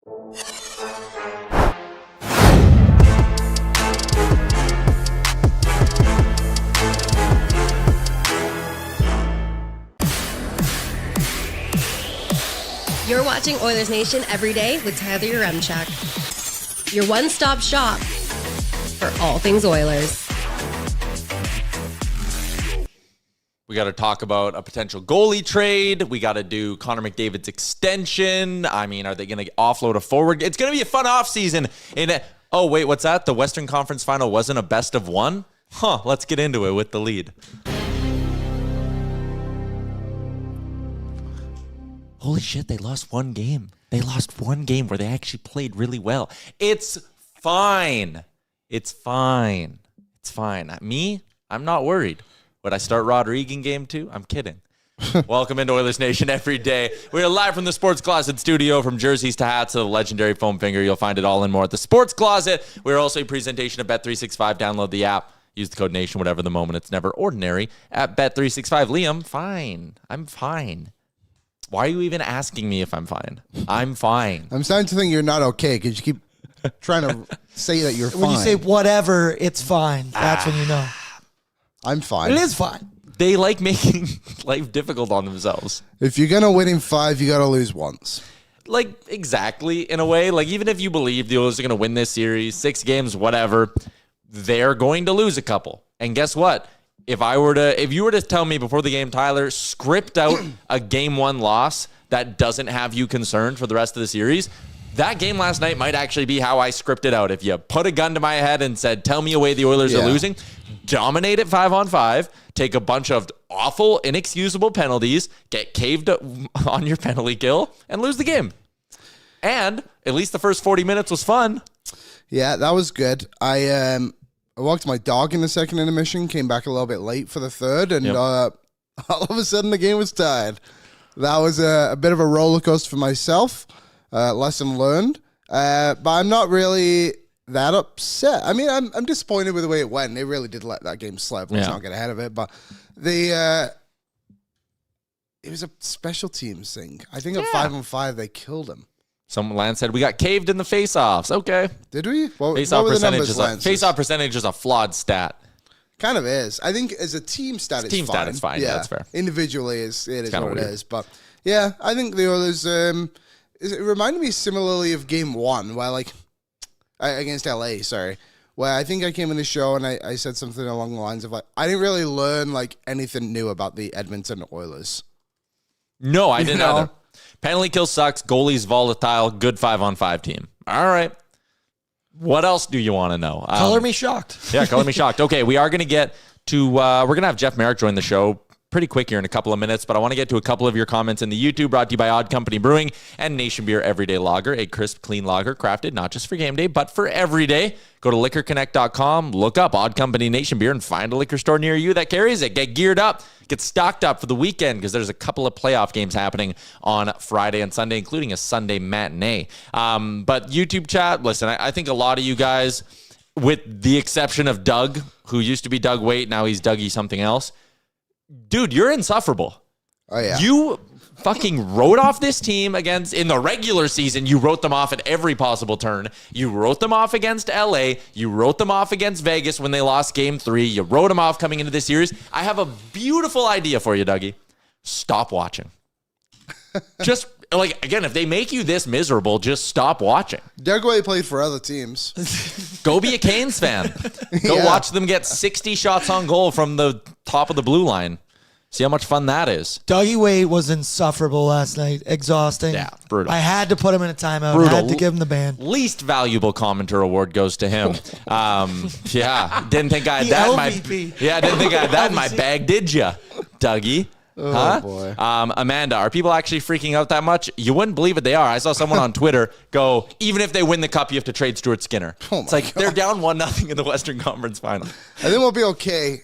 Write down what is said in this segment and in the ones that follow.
You're watching Oilers Nation Everyday with Tyler Yaremchuk. Your one-stop shop for all things Oilers. We got to talk about a potential goalie trade. We got to do Connor McDavid's extension. I mean, are they going to offload a forward? It's going to be a fun offseason. Oh, wait, what's that? The Western Conference Final wasn't a best of one? Let's get into it with the lead. Holy shit, they lost one game. They lost one game where they actually played really well. It's fine. It's fine. It's fine. Me, I'm not worried. Would I start Rodriguez in game 2? I'm kidding. Welcome into Oilers Nation Every Day. We are live from the Sports Closet studio, from jerseys to hats to the legendary foam finger. You'll find it all and more at the Sports Closet. We're also a presentation of Bet365. Download the app. Use the code NATION, whatever the moment. It's never ordinary at Bet365. Liam, fine. I'm fine. Why are you even asking me if I'm fine? I'm fine. I'm starting to think you're not okay because you keep trying to say that you're fine. When you say whatever, it's fine. That's when you know. I'm fine. It is fine. They like making life difficult on themselves. If you're going to win in 5, you got to lose once. Like, exactly, in a way. Like, even if you believe the Oilers are going to win this series, 6 games, whatever, they're going to lose a couple. And guess what? If you were to tell me before the game, Tyler, script out a game 1 loss that doesn't have you concerned for the rest of the series, that game last night might actually be how I scripted out. If you put a gun to my head and said, tell me a way the Oilers are losing, dominate it 5-on-5, take a bunch of awful, inexcusable penalties, get caved on your penalty kill, and lose the game. And at least the first 40 minutes was fun. Yeah, that was good. I walked my dog in the second intermission, came back a little bit late for the third, and all of a sudden the game was tied. That was a bit of a roller coaster for myself. Lesson learned. But I'm not really that upset. I mean, I'm disappointed with the way it went. They really did let that game slip. Let's not get ahead of it. But it was a special teams thing. I think at 5-on-5 they killed him. Lance said we got caved in the face-offs. Okay. Did we? Face-off percentage is a flawed stat. Kind of is. I think as a team stat, it's team fine. Stat is fine. Yeah, that's fair. Individually, it is what weird. it is. But yeah, I think the Oilers. It reminded me similarly of Game 1, where against LA. Sorry, where I think I came in the show and I said something along the lines of I didn't really learn anything new about the Edmonton Oilers. No, I didn't either. Penalty kill sucks. Goalie's volatile. Good 5-on-5 team. All right. What else do you want to know? Color me shocked. Yeah, color me shocked. Okay, we are going to get to, we're going to have Jeff Marek join the show pretty quick here in a couple of minutes, but I want to get to a couple of your comments in the YouTube, brought to you by Odd Company Brewing and Nation Beer Everyday Lager, a crisp, clean lager crafted not just for game day, but for every day. Go to liquorconnect.com, look up Odd Company Nation Beer, and find a liquor store near you that carries it. Get geared up. Get stocked up for the weekend because there's a couple of playoff games happening on Friday and Sunday, including a Sunday matinee. But YouTube chat, listen, I think a lot of you guys, with the exception of Doug, who used to be Doug Waite, now he's Dougie something else. Dude, you're insufferable. Oh, yeah. You fucking wrote off this team in the regular season. You wrote them off at every possible turn. You wrote them off against LA. You wrote them off against Vegas when they lost game 3. You wrote them off coming into this series. I have a beautiful idea for you, Dougie. Stop watching. Just, again, if they make you this miserable, just stop watching. Doug Way played for other teams. Go be a Canes fan. Go watch them get 60 shots on goal from the top of the blue line. See how much fun that is. Dougie Wade was insufferable last night. Exhausting. Yeah, brutal. I had to put him in a timeout. Brutal. I had to give him the ban. Least valuable commenter award goes to him. Didn't think I had that in my didn't think I had that in my bag, did you, Dougie? Oh, boy. Amanda, are people actually freaking out that much? You wouldn't believe it. They are. I saw someone on Twitter go, even if they win the cup, you have to trade Stuart Skinner. Oh, it's like God. They're down 1-0 in the Western Conference Final. I think we'll be okay.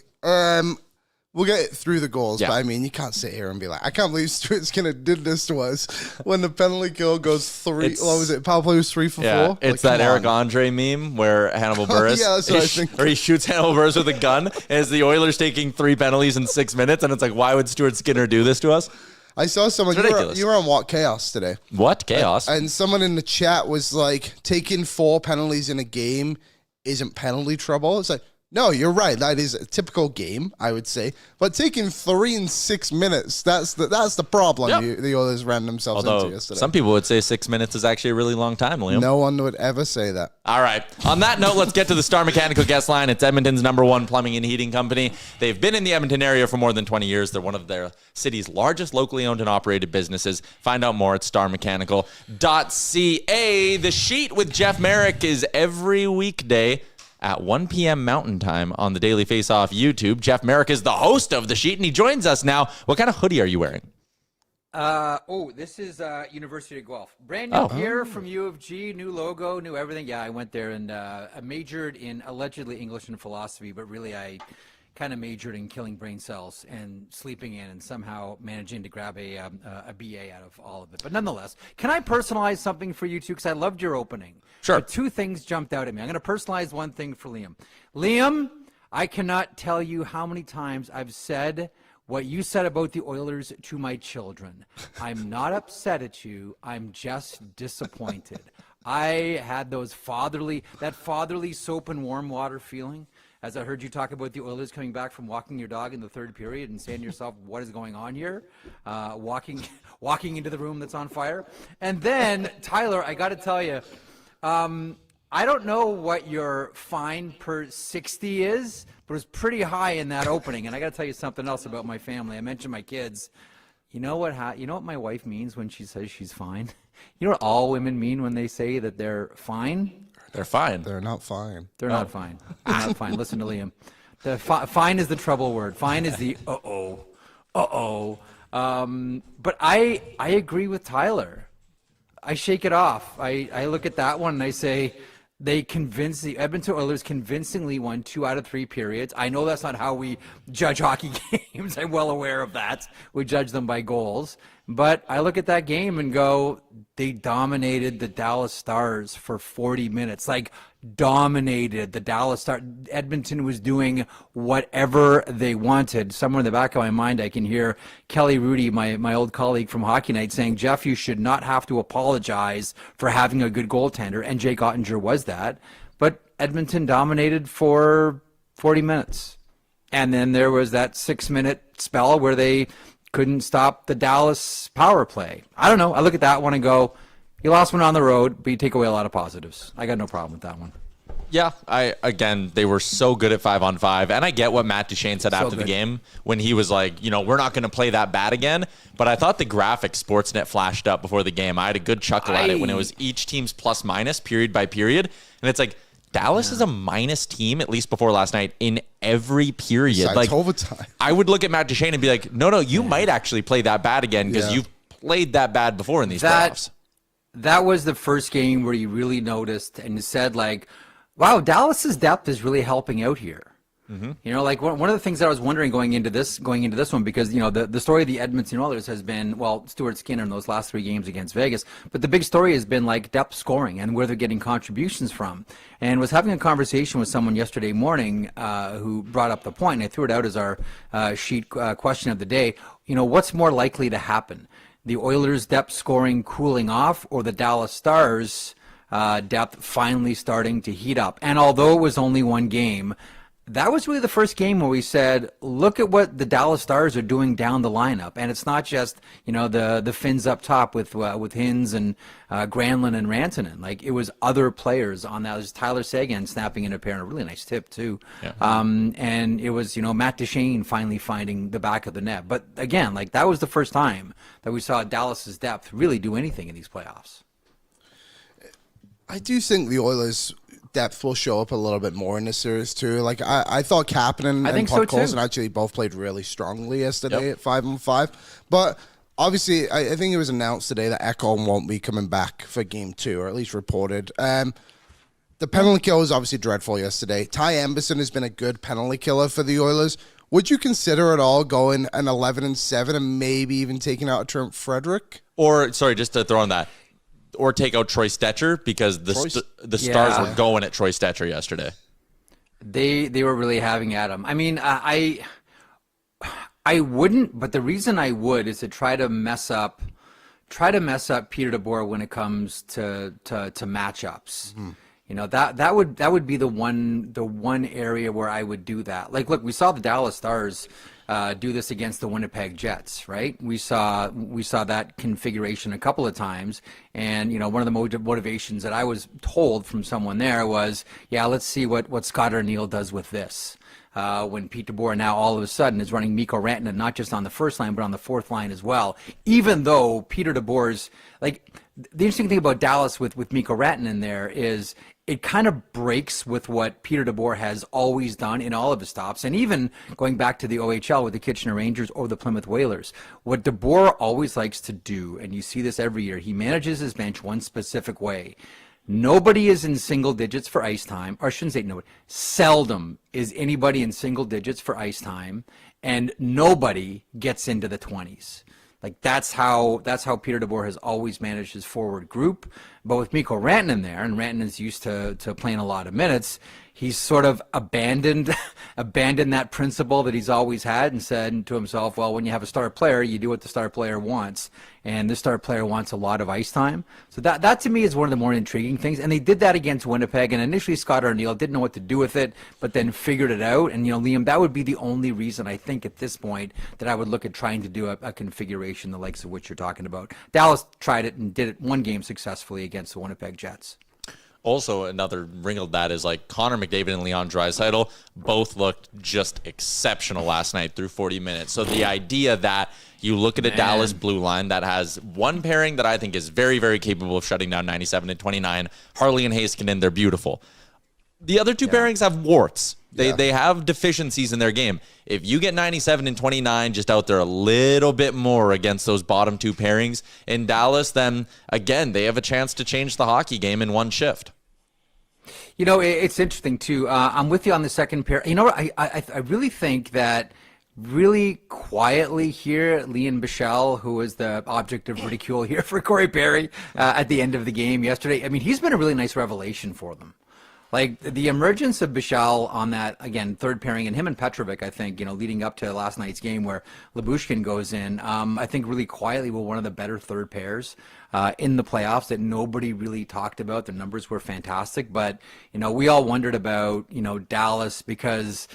We'll get through the goals, but I mean, you can't sit here and be like, I can't believe Stuart Skinner did this to us when the penalty kill goes 3. What was it? Power play was 3 for 4. It's that Eric Andre meme where Hannibal Buress, that's what I think. Or he shoots Hannibal Buress with a gun, as the Oilers taking 3 penalties in 6 minutes, and it's like, why would Stuart Skinner do this to us? I saw someone, It's ridiculous. you were on What Chaos today. What? Chaos? And someone in the chat was like, taking 4 penalties in a game isn't penalty trouble. It's like, no, you're right. That is a typical game, I would say. But taking 3 in 6 minutes, that's the problem the Oilers ran themselves Although into yesterday. some people would say 6 minutes is actually a really long time, Liam. No one would ever say that. All right. On that note, let's get to the Star Mechanical guest line. It's Edmonton's #1 plumbing and heating company. They've been in the Edmonton area for more than 20 years. They're one of their city's largest locally owned and operated businesses. Find out more at starmechanical.ca. The Sheet with Jeff Marek is every weekday at 1 p.m. Mountain Time on the Daily Face-Off YouTube. Jeff Marek is the host of The Sheet, and he joins us now. What kind of hoodie are you wearing? This is University of Guelph. Brand new gear from U of G, new logo, new everything. Yeah, I went there and I majored in allegedly English and philosophy, but really I kind of majored in killing brain cells and sleeping in and somehow managing to grab a BA out of all of it. But nonetheless, can I personalize something for you two? Because I loved your opening. Sure. But 2 things jumped out at me. I'm going to personalize one thing for Liam. Liam, I cannot tell you how many times I've said what you said about the Oilers to my children. I'm not upset at you. I'm just disappointed. I had that fatherly soap and warm water feeling as I heard you talk about the Oilers coming back from walking your dog in the 3rd period and saying to yourself, what is going on here? Walking into the room that's on fire. And then, Tyler, I got to tell you, I don't know what your fine per 60 is, but it was pretty high in that opening. And I got to tell you something else about my family. I mentioned my kids. You know what my wife means when she says she's fine? You know what all women mean when they say that they're fine? They're fine. They're not fine. They're not fine. They're not fine. Listen to Liam. The fine is the trouble word. Fine is the uh-oh. But I agree with Tyler. I shake it off. I look at that one and I say the Edmonton Oilers convincingly won 2 out of 3 periods. I know that's not how we judge hockey games. I'm well aware of that. We judge them by goals. But I look at that game and go, they dominated the Dallas Stars for 40 minutes. Like, dominated the Dallas Stars. Edmonton was doing whatever they wanted. Somewhere in the back of my mind, I can hear Kelly Rudy, my old colleague from Hockey Night, saying, Jeff, you should not have to apologize for having a good goaltender. And Jake Ottinger was that. But Edmonton dominated for 40 minutes. And then there was that 6-minute spell where they couldn't stop the Dallas power play. I don't know. I look at that one and go, you lost one on the road, but you take away a lot of positives. I got no problem with that one. Yeah, they were so good at 5-on-5, and I get what Matt Duchene said after the game when he was like, we're not going to play that bad again. But I thought the graphic Sportsnet flashed up before the game. I had a good chuckle at it when it was each team's plus minus period by period, and it's like Dallas is a minus team, at least before last night, in every period. Besides like overtime. I would look at Matt Duchene and be like, no, you might actually play that bad again because you've played that bad before in these playoffs. That was the first game where you really noticed and said, like, wow, Dallas's depth is really helping out here. Mm-hmm. Like one of the things that I was wondering going into this one, because, the story of the Edmonton Oilers has been, Stuart Skinner in those last 3 games against Vegas, but the big story has been like depth scoring and where they're getting contributions from. And was having a conversation with someone yesterday morning who brought up the point, and I threw it out as our sheet question of the day. What's more likely to happen? The Oilers' depth scoring cooling off, or the Dallas Stars' depth finally starting to heat up? And although it was only 1 game, that was really the first game where we said, look at what the Dallas Stars are doing down the lineup. And it's not just, the Finns up top with Hins and Granlund and Rantanen. Like, it was other players on that. It was Tyler Seguin snapping in a pair, and a really nice tip, too. Yeah. And it was, Matt Duchene finally finding the back of the net. But again, like, that was the first time that we saw Dallas's depth really do anything in these playoffs. I do think the Oilers' depth will show up a little bit more in this series too. Like I thought Kapanen and Podkolzin actually both played really strongly yesterday at 5-on-5. But obviously, I think it was announced today that Ekholm won't be coming back for Game 2, or at least reported. The penalty kill was obviously dreadful yesterday. Ty Emberson has been a good penalty killer for the Oilers. Would you consider at all going an 11-7 and maybe even taking out a Trent Frederick? Or, sorry, just to throw on that, or take out Troy Stetcher, because the Stars were going at Troy Stetcher yesterday. They were really having at him. I mean, I wouldn't, but the reason I would is to try to mess up Peter DeBoer when it comes to matchups. You know, that would be the one area where I would do that. Like, look, we saw the Dallas Stars do this against the Winnipeg Jets, right? We saw that configuration a couple of times, and you know, one of the motivations that I was told from someone there was, yeah, let's see what Scott Arniel does with this. When Pete DeBoer now all of a sudden is running Mikko Rantanen not just on the first line but on the fourth line as well. Even though Peter DeBoer's, like, the interesting thing about Dallas with Mikko Rantanen there is it kind of breaks with what Peter DeBoer has always done in all of his stops, and even going back to the OHL with the Kitchener Rangers or the Plymouth Whalers. What DeBoer always likes to do, and you see this every year, he manages his bench one specific way. Nobody is in single digits for ice time, or I shouldn't say nobody. Seldom is anybody in single digits for ice time, and nobody gets into the 20s. Like, that's how Peter DeBoer has always managed his forward group. But with Mikko Rantanen there, and Rantanen's used to playing a lot of minutes, he's sort of abandoned that principle that he's always had and said to himself, well, when you have a star player, you do what the star player wants. And this star player wants a lot of ice time. So that to me is one of the more intriguing things. And they did that against Winnipeg. And initially Scott Arniel didn't know what to do with it, but then figured it out. And, you know, Liam, that would be the only reason I think at this point that I would look at trying to do a configuration the likes of which you're talking about. Dallas tried it and did it one game successfully against the Winnipeg Jets. Also, another wrinkle of that is, like, Connor McDavid and Leon Draisaitl both looked just exceptional last night through 40 minutes. So the idea that you look at a Dallas blue line that has one pairing that I think is very, very capable of shutting down 97 and 29, Harley and Heiskanen, they're beautiful. The other two pairings have warts. They have deficiencies in their game. If you get 97 and 29 just out there a little bit more against those bottom two pairings in Dallas, then, again, they have a chance to change the hockey game in one shift. You know, it's interesting, too. I'm with you on the second pair. You know what? I really think that really quietly here, Liam Bichelle, who was the object of ridicule here for Corey Perry at the end of the game yesterday, I mean, he's been a really nice revelation for them. Like, the emergence of Bichelle on that, again, third pairing, and him and Petrovic, I think, you know, leading up to last night's game where Lyubushkin goes in, I think really quietly were one of the better third pairs in the playoffs that nobody really talked about. The numbers were fantastic, but, you know, we all wondered about, you know, Dallas because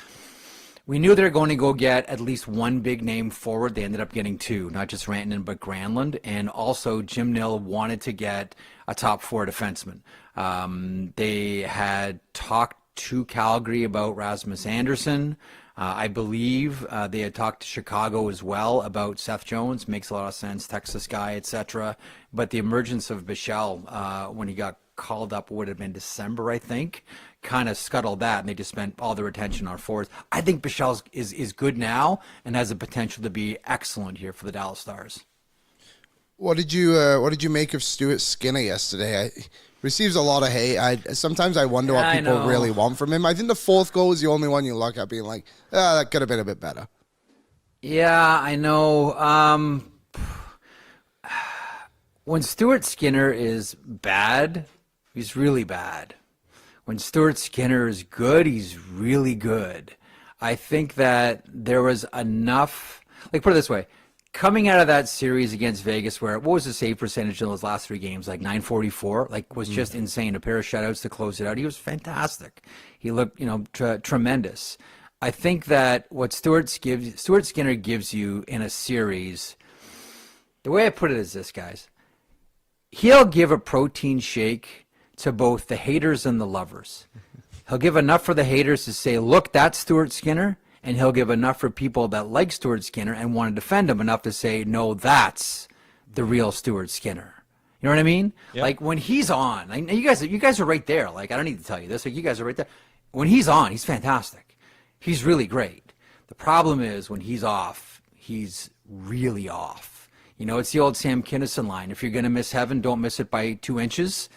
we knew they were going to go get at least one big name forward. They ended up getting two, not just Rantanen, but Granlund. And also Jim Nill wanted to get a top four defenseman. They had talked to Calgary about Rasmus Anderson. I believe they had talked to Chicago as well about Seth Jones. Makes a lot of sense, Texas guy, etc. But the emergence of Bichelle when he got called up would have been December, I think, kind of scuttled that, and they just spent all their attention on forwards. I think Bichelle is good now and has the potential to be excellent here for the Dallas Stars. What did you make of Stuart Skinner yesterday? Receives a lot of hate. Sometimes I wonder what people really want from him. I think the fourth goal is the only one you look at being like, that could have been a bit better. Yeah, I know. When Stuart Skinner is bad, he's really bad. When Stuart Skinner is good, he's really good. I think that there was enough, like, put it this way, coming out of that series against Vegas where, what was the save percentage in those last three games? Like 944, like was just insane. A pair of shutouts to close it out. He was fantastic. He looked, you know, tremendous. I think that what Stuart Skinner gives you in a series, the way I put it is this, guys. He'll give a protein shake to both the haters and the lovers. He'll give enough for the haters to say, look, that's Stuart Skinner. And he'll give enough for people that like Stuart Skinner and want to defend him enough to say, no, that's the real Stuart Skinner. You know what I mean? Yep. Like, when he's on, you guys are right there. Like, I don't need to tell you this. Like, you guys are right there. When he's on, he's fantastic. He's really great. The problem is when he's off, he's really off. You know, it's the old Sam Kinison line. If you're going to miss heaven, don't miss it by 2 inches.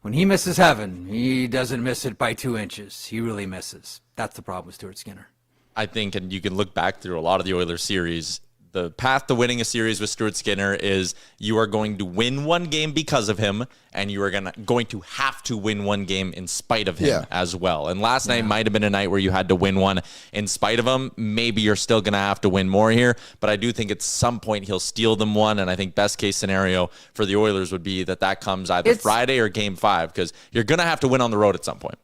When he misses heaven, he doesn't miss it by 2 inches. He really misses. That's the problem with Stuart Skinner. I think, and you can look back through a lot of the Oilers series, the path to winning a series with Stuart Skinner is you are going to win one game because of him, and you are going to have to win one game in spite of him as well. And last night might have been a night where you had to win one in spite of him. Maybe you're still going to have to win more here, but I do think at some point he'll steal them one, and I think best case scenario for the Oilers would be that comes either Friday or Game 5, because you're going to have to win on the road at some point.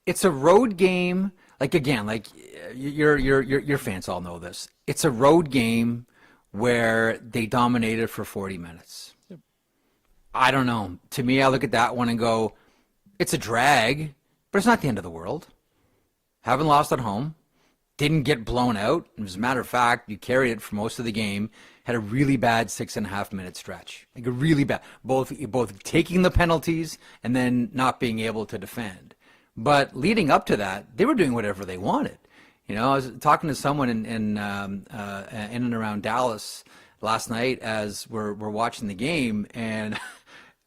It's a road game. Like, again, like your fans all know this. It's a road game where they dominated for 40 minutes. Yep. I don't know. To me, I look at that one and go, it's a drag, but it's not the end of the world. Haven't lost at home. Didn't get blown out. As a matter of fact, you carried it for most of the game. Had a really bad 6.5 minute stretch. Like a really bad. Both taking the penalties and then not being able to defend. But leading up to that, they were doing whatever they wanted. You know, I was talking to someone in and around Dallas last night as we're watching the game, and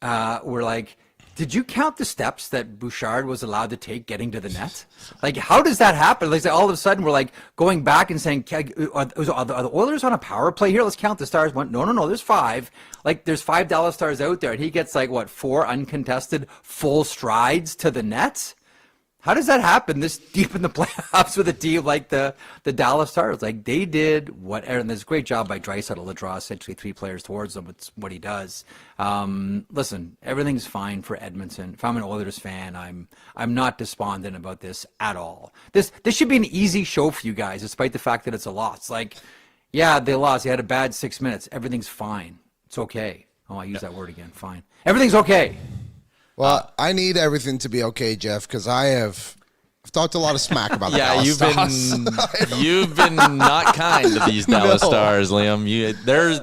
we're like, did you count the steps that Bouchard was allowed to take getting to the net? Like, how does that happen? Like, all of a sudden, we're like going back and saying, are the Oilers on a power play here? Let's count the stars. No, there's 5. Like, there's 5 Dallas Stars out there, and he gets, like, 4 uncontested full strides to the net? How does that happen this deep in the playoffs with a team like the Dallas Stars? Like, they did whatever, and there's a great job by Draisaitl to draw essentially 3 players towards them. It's what he does. Listen, everything's fine for Edmonton. If I'm an Oilers fan, I'm not despondent about this at all. This should be an easy show for you guys, despite the fact that it's a loss. Like, yeah, they lost. They had a bad 6 minutes. Everything's fine. It's okay. Oh, I use that word again. Fine. Everything's okay. Well, I need everything to be okay, Jeff, because I've talked a lot of smack about the Dallas Stars. you've been not kind to these Dallas Stars, Liam.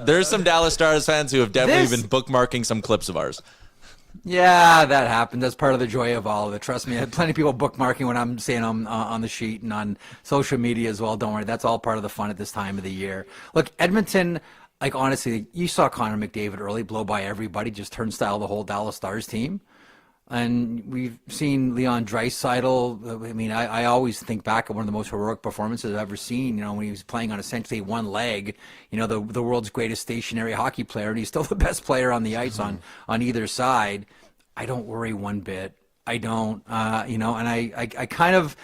There's some Dallas Stars fans who have definitely been bookmarking some clips of ours. Yeah, that happened. That's part of the joy of all of it. Trust me, I had plenty of people bookmarking when I'm saying on the sheet and on social media as well. Don't worry, that's all part of the fun at this time of the year. Look, Edmonton, like, honestly, you saw Connor McDavid early blow by everybody, just turnstile the whole Dallas Stars team. And we've seen Leon Draisaitl. I mean, I always think back at one of the most heroic performances I've ever seen, you know, when he was playing on essentially one leg, you know, the world's greatest stationary hockey player, and he's still the best player on the ice on either side. I don't worry one bit. I don't, you know, and I kind of,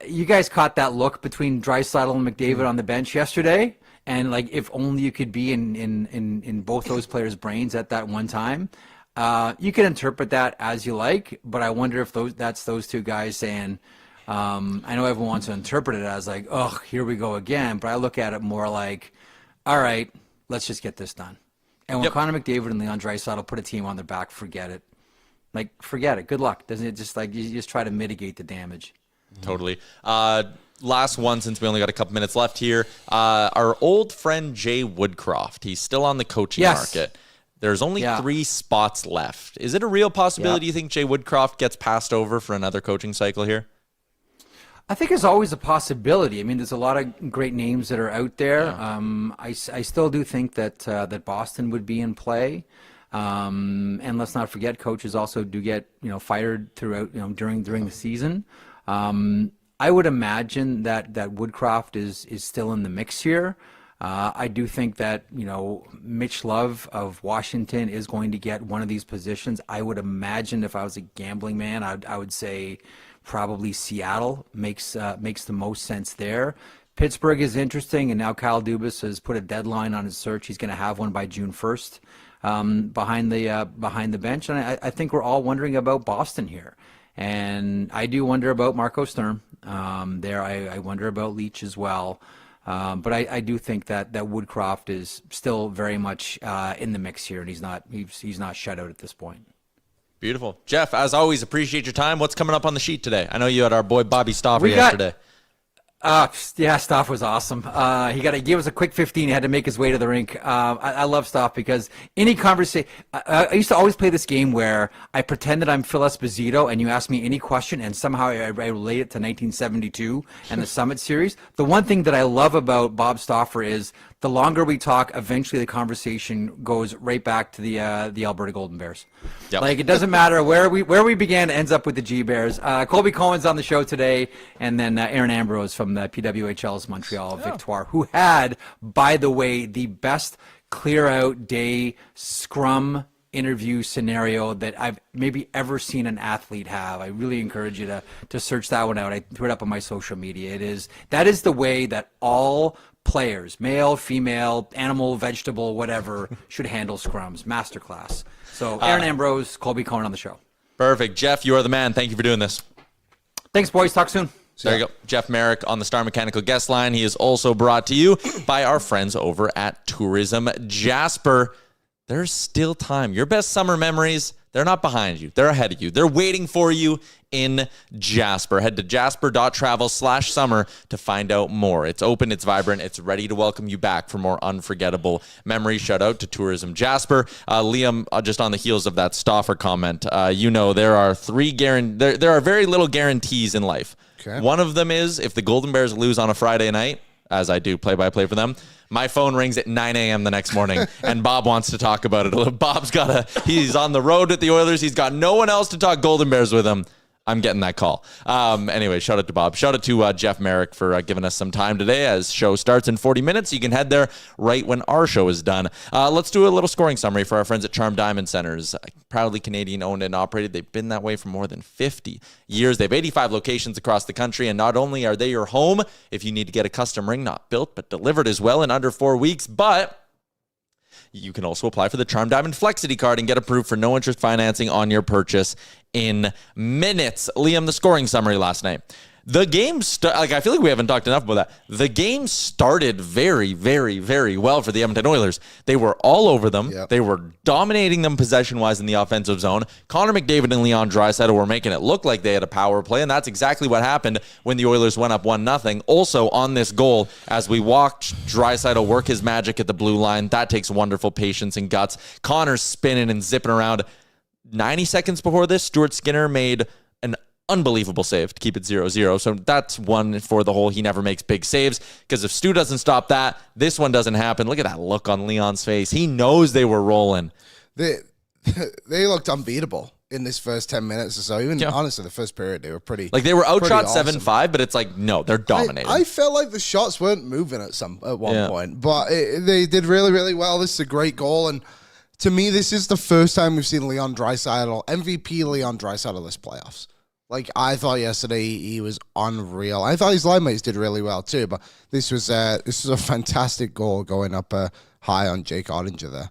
you guys caught that look between Draisaitl and McDavid on the bench yesterday. And, like, if only you could be in both those players' brains at that one time. You can interpret that as you like, but I wonder if that's those two guys saying, I know everyone wants to interpret it as like, oh, here we go again, but I look at it more like, all right, let's just get this done. And when Connor McDavid and Leon Draisaitl put a team on their back, forget it. Like, forget it. Good luck. Doesn't it just, like, you just try to mitigate the damage? Totally. Last one, since we only got a couple minutes left here. Our old friend Jay Woodcroft, he's still on the coaching market. There's only 3 spots left. Is it a real possibility you think Jay Woodcroft gets passed over for another coaching cycle here? I think it's always a possibility. I mean, there's a lot of great names that are out there. Yeah. I still do think that Boston would be in play. And let's not forget, coaches also do get, you know, fired throughout, you know, during the season. I would imagine that Woodcroft is still in the mix here. I do think that, you know, Mitch Love of Washington is going to get one of these positions. I would imagine if I was a gambling man, I would say probably Seattle makes the most sense there. Pittsburgh is interesting, and now Kyle Dubas has put a deadline on his search. He's going to have one by June 1st behind the bench. And I think we're all wondering about Boston here. And I do wonder about Marco Sturm there. I wonder about Leach as well. But I do think that Woodcroft is still very much in the mix here, and he's not shut out at this point. Beautiful. Jeff, as always, appreciate your time. What's coming up on the sheet today? I know you had our boy Bobby Stauffer yesterday. Yeah, Staff was awesome. He gave us a quick 15. He had to make his way to the rink. I love Staff because any conversation. I used to always play this game where I pretend that I'm Phil Esposito, and you ask me any question, and somehow I relate it to 1972 and the Summit Series. The one thing that I love about Bob Stauffer is the longer we talk, eventually the conversation goes right back to the Alberta Golden Bears. Yep. Like, it doesn't matter where we began, it ends up with the G Bears. Colby Cohen's on the show today, and then Aaron Ambrose from from the PWHL's Montreal Victoire, who had, by the way, the best clear-out day scrum interview scenario that I've maybe ever seen an athlete have. I really encourage you to search that one out. I threw it up on my social media. That is the way that all players, male, female, animal, vegetable, whatever, should handle scrums. Masterclass. So Aaron Ambrose, Colby Cohen on the show. Perfect. Jeff, you are the man. Thank you for doing this. Thanks, boys. Talk soon. There you go. Jeff Marek on the Star Mechanical guest line. He is also brought to you by our friends over at Tourism Jasper. There's still time. Your best summer memories, they're not behind you. They're ahead of you. They're waiting for you in Jasper. Head to jasper.travel/summer to find out more. It's open, it's vibrant, it's ready to welcome you back for more unforgettable memories. Shout out to Tourism Jasper. Liam, just on the heels of that Stauffer comment, there are there are very little guarantees in life. Okay. One One of them is if the Golden Bears lose on a Friday night, as I do play-by-play for them, my phone rings at 9 a.m. the next morning, and Bob wants to talk about it. He's on the road with the Oilers. He's got no one else to talk Golden Bears with him. I'm getting that call. Anyway, shout out to Bob. Shout out to Jeff Marek for giving us some time today. As show starts in 40 minutes, you can head there right when our show is done. Let's do a little scoring summary for our friends at Charm Diamond Centers. Proudly Canadian owned and operated. They've been that way for more than 50 years. They have 85 locations across the country, and not only are they your home if you need to get a custom ring, not built, but delivered as well in under 4 weeks, but you can also apply for the Charm Diamond Flexity card and get approved for no interest financing on your purchase in minutes. Liam, the scoring summary last night. The game, I feel like we haven't talked enough about that. The game started very, very, very well for the Edmonton Oilers. They were all over them. Yep. They were dominating them possession-wise in the offensive zone. Connor McDavid and Leon Draisaitl were making it look like they had a power play, and that's exactly what happened when the Oilers went up 1-0. Also on this goal, as we watched Draisaitl work his magic at the blue line, that takes wonderful patience and guts. Connor's spinning and zipping around. 90 seconds before this, Stuart Skinner made an unbelievable save to keep it 0-0. So that's one for the hole. He never makes big saves because if Stu doesn't stop that, this one doesn't happen. Look at that look on Leon's face. He knows they were rolling. They looked unbeatable in this first 10 minutes or so. Even honestly, the first period, they were pretty like they were outshot awesome. 7-5, but it's like, no, they're dominating. I felt like the shots weren't moving at one point, but they did really, really well. This is a great goal, and to me, this is the first time we've seen Leon Draisaitl, MVP Leon Draisaitl this playoffs. Like, I thought yesterday he was unreal. I thought his line mates did really well too, but this was a fantastic goal going up high on Jake Ottinger there.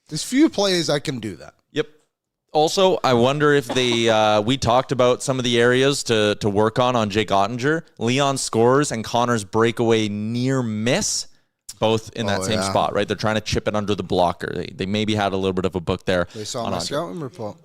There's few players that can do that. Yep. Also, I wonder if we talked about some of the areas to work on Jake Ottinger. Leon scores and Connor's breakaway near miss. Both in that same spot, right? They're trying to chip it under the blocker. They maybe had a little bit of a book there. They saw my scouting report.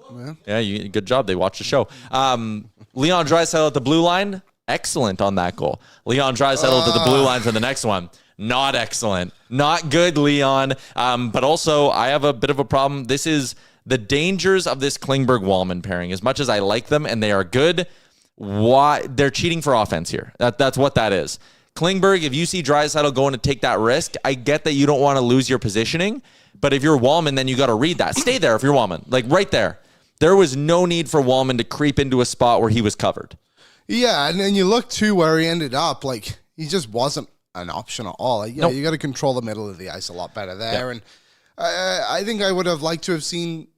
Yeah, good job. They watched the show. Leon Draisaitl at the blue line, excellent on that goal. Leon Draisaitl to the blue line for the next one. Not excellent. Not good, Leon. But also, I have a bit of a problem. This is the dangers of this Klingberg-Wallman pairing. As much as I like them and they are good, why they're cheating for offense here. That's what that is. Klingberg, if you see Draisaitl going to take that risk, I get that you don't want to lose your positioning, but if you're Wallman, then you got to read that. Stay there if you're Wallman, like right there. There was no need for Wallman to creep into a spot where he was covered. Yeah, and then you look too where he ended up, like he just wasn't an option at all. Like, you got to control the middle of the ice a lot better there, and I think I would have liked to have seen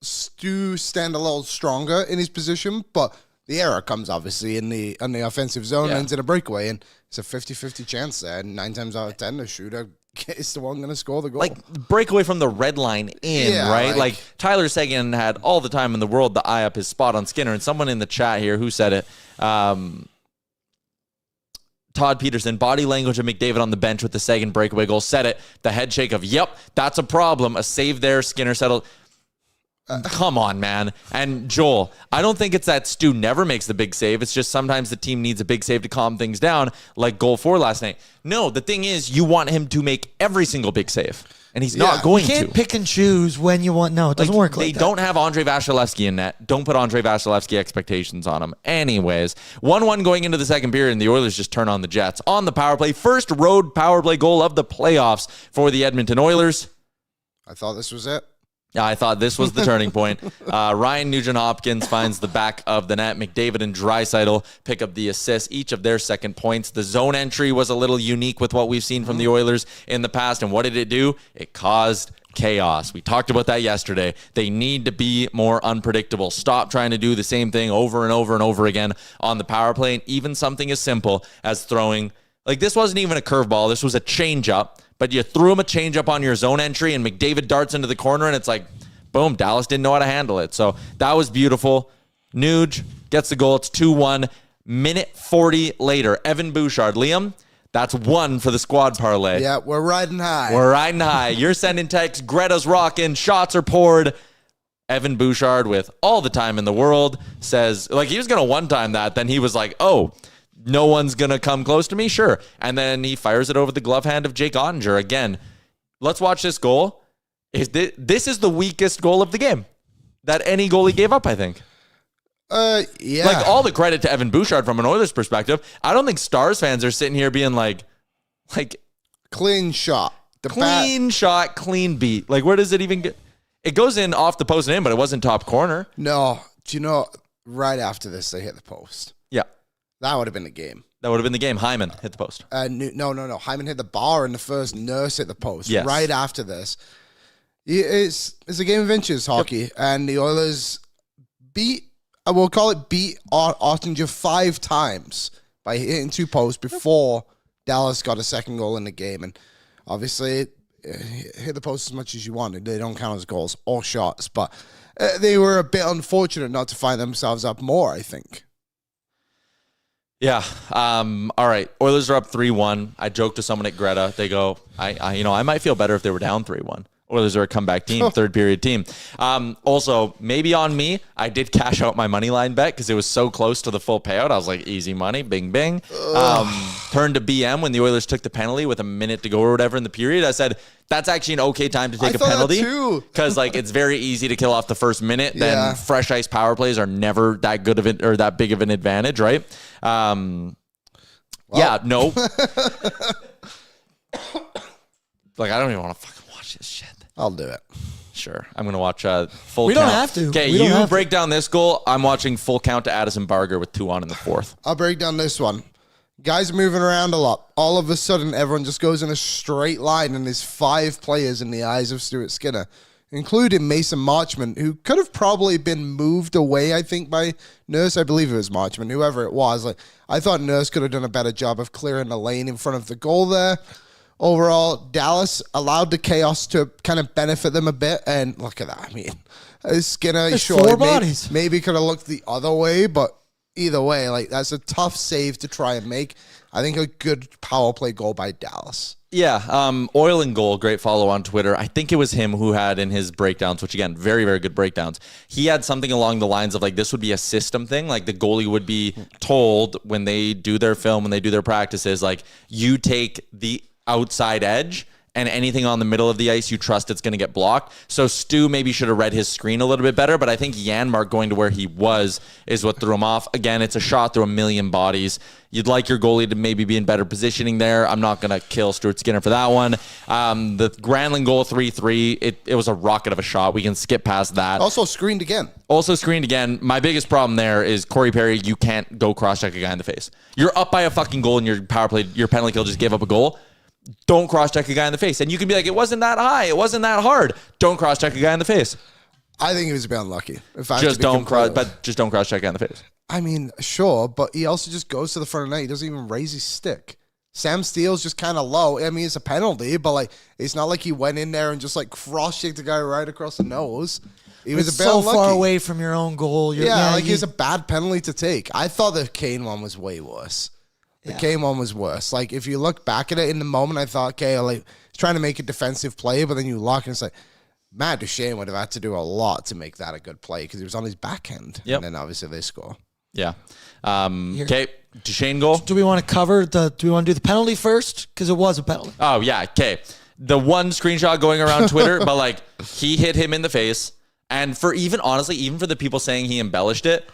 Stu stand a little stronger in his position, but the error comes obviously in the offensive zone and ends in a breakaway, and it's a 50-50 chance there. And 9 times out of 10, the shooter is the one going to score the goal. Like breakaway from the red line in, right? Like Tyler Seguin had all the time in the world to eye up his spot on Skinner, and someone in the chat here who said it. Todd Peterson, body language of McDavid on the bench with the Seguin breakaway goal, said it. The head shake of, yep, that's a problem. A save there, Skinner settled. Come on, man. And Joel, I don't think it's that Stu never makes the big save. It's just sometimes the team needs a big save to calm things down, like goal 4 last night. No, the thing is, you want him to make every single big save, and he's not going to. You can't pick and choose when you want. No, it doesn't work like that. They don't have Andrei Vasilevsky in net. Don't put Andrei Vasilevsky expectations on him. Anyways, 1-1 going into the second period, and the Oilers just turn on the Jets on the power play. First road power play goal of the playoffs for the Edmonton Oilers. I thought this was it. Yeah, I thought this was the turning point. Ryan Nugent-Hopkins finds the back of the net. McDavid and Draisaitl pick up the assists, each of their second points. The zone entry was a little unique with what we've seen from the Oilers in the past. And what did it do? It caused chaos. We talked about that yesterday. They need to be more unpredictable. Stop trying to do the same thing over and over and over again on the power play. And even something as simple as throwing, like this wasn't even a curveball. This was a changeup. But you threw him a changeup on your zone entry, and McDavid darts into the corner, and it's like, boom, Dallas didn't know how to handle it. So that was beautiful. Nuge gets the goal. It's 2-1. Minute 40 later, Evan Bouchard. Liam, that's one for the squad parlay. Yeah, we're riding high. We're riding high. You're sending texts. Greta's rocking. Shots are poured. Evan Bouchard, with all the time in the world, says, like, he was going to one-time that. Then he was like, oh, no one's going to come close to me? Sure. And then he fires it over the glove hand of Jake Ottinger. Again, let's watch this goal. This is the weakest goal of the game that any goalie gave up, I think. Yeah. Like, all the credit to Evan Bouchard from an Oilers perspective. I don't think Stars fans are sitting here being like clean shot. Clean shot, clean beat. Like, where does it even get? It goes in off the post and in, but it wasn't top corner. No. Do you know, right after this, they hit the post. Yeah. That would have been the game. That would have been the game. Hyman hit the post. No. Hyman hit the bar in the first. Nurse hit the post. Yes. Right after this. It's a game of inches, hockey. Yep. And the Oilers beat Ottinger 5 times by hitting 2 posts before Dallas got a second goal in the game. And obviously, hit the post as much as you want. They don't count as goals or shots. But they were a bit unfortunate not to find themselves up more, I think. Yeah. All right. Oilers are up 3-1. I joked to someone at Greta. They go, I might feel better if they were down 3-1. Oilers are a comeback team, third period team. Also, maybe on me, I did cash out my money line bet because it was so close to the full payout. I was like, easy money, bing, bing. Turned to BM when the Oilers took the penalty with a minute to go or whatever in the period. I said, that's actually an okay time to take a penalty because it's very easy to kill off the first minute. Then fresh ice power plays are never that good of it or that big of an advantage, right? Yeah, no. Like, I don't even want to fucking watch this shit. I'll do it. Sure. I'm going to watch full count. We don't have to. Okay, you break down this goal. I'm watching full count to Addison Barger with 2 on in the fourth. I'll break down this one. Guys are moving around a lot. All of a sudden, everyone just goes in a straight line, and there's 5 players in the eyes of Stuart Skinner, including Mason Marchment, who could have probably been moved away, I think, by Nurse. I believe it was Marchment, whoever it was. Like, I thought Nurse could have done a better job of clearing the lane in front of the goal there. Overall, Dallas allowed the chaos to kind of benefit them a bit, and look at that. I mean, Skinner, sure, maybe could have looked the other way, but either way, like, that's a tough save to try and make. I think a good power play goal by Dallas. Yeah, Oil and Goal, great follow on Twitter. I think it was him who had in his breakdowns, which again, very, very good breakdowns. He had something along the lines of like, this would be a system thing. Like the goalie would be told when they do their film, when they do their practices, like you take the outside edge and anything on the middle of the ice, you trust it's going to get blocked. So Stu maybe should have read his screen a little bit better, but I think Janmark going to where he was is what threw him off. Again, it's a shot through a million bodies. You'd like your goalie to maybe be in better positioning there. I'm not going to kill Stuart Skinner for that one. The Granlund goal 3-3, it was a rocket of a shot. We can skip past that. Also screened again. My biggest problem there is Corey Perry, you can't go cross-check a guy in the face. You're up by a fucking goal and your power play, your penalty kill just gave up a goal. Don't cross-check a guy in the face. And you can be like, it wasn't that high. It wasn't that hard. Don't cross-check a guy in the face. I think he was a bit unlucky. Just don't cross-check a guy in the face. I mean, sure, but he also just goes to the front of the net. He doesn't even raise his stick. Sam Steele's just kind of low. I mean, it's a penalty, but like, it's not like he went in there and just like cross-checked the guy right across the nose. He was a bit unlucky. Far away from your own goal. It's a bad penalty to take. I thought the Kane one was way worse. The Kane one was worse. Like, if you look back at it in the moment, I thought, okay, like, he's trying to make a defensive play, but then you lock and it's like, Matt Duchene would have had to do a lot to make that a good play because he was on his backhand. Yep. And then obviously they score. Yeah. Okay, Duchene goal. Do we want to do we want to do the penalty first? Because it was a penalty. Oh, yeah, okay. The one screenshot going around Twitter, but like, he hit him in the face. And for even for the people saying he embellished it,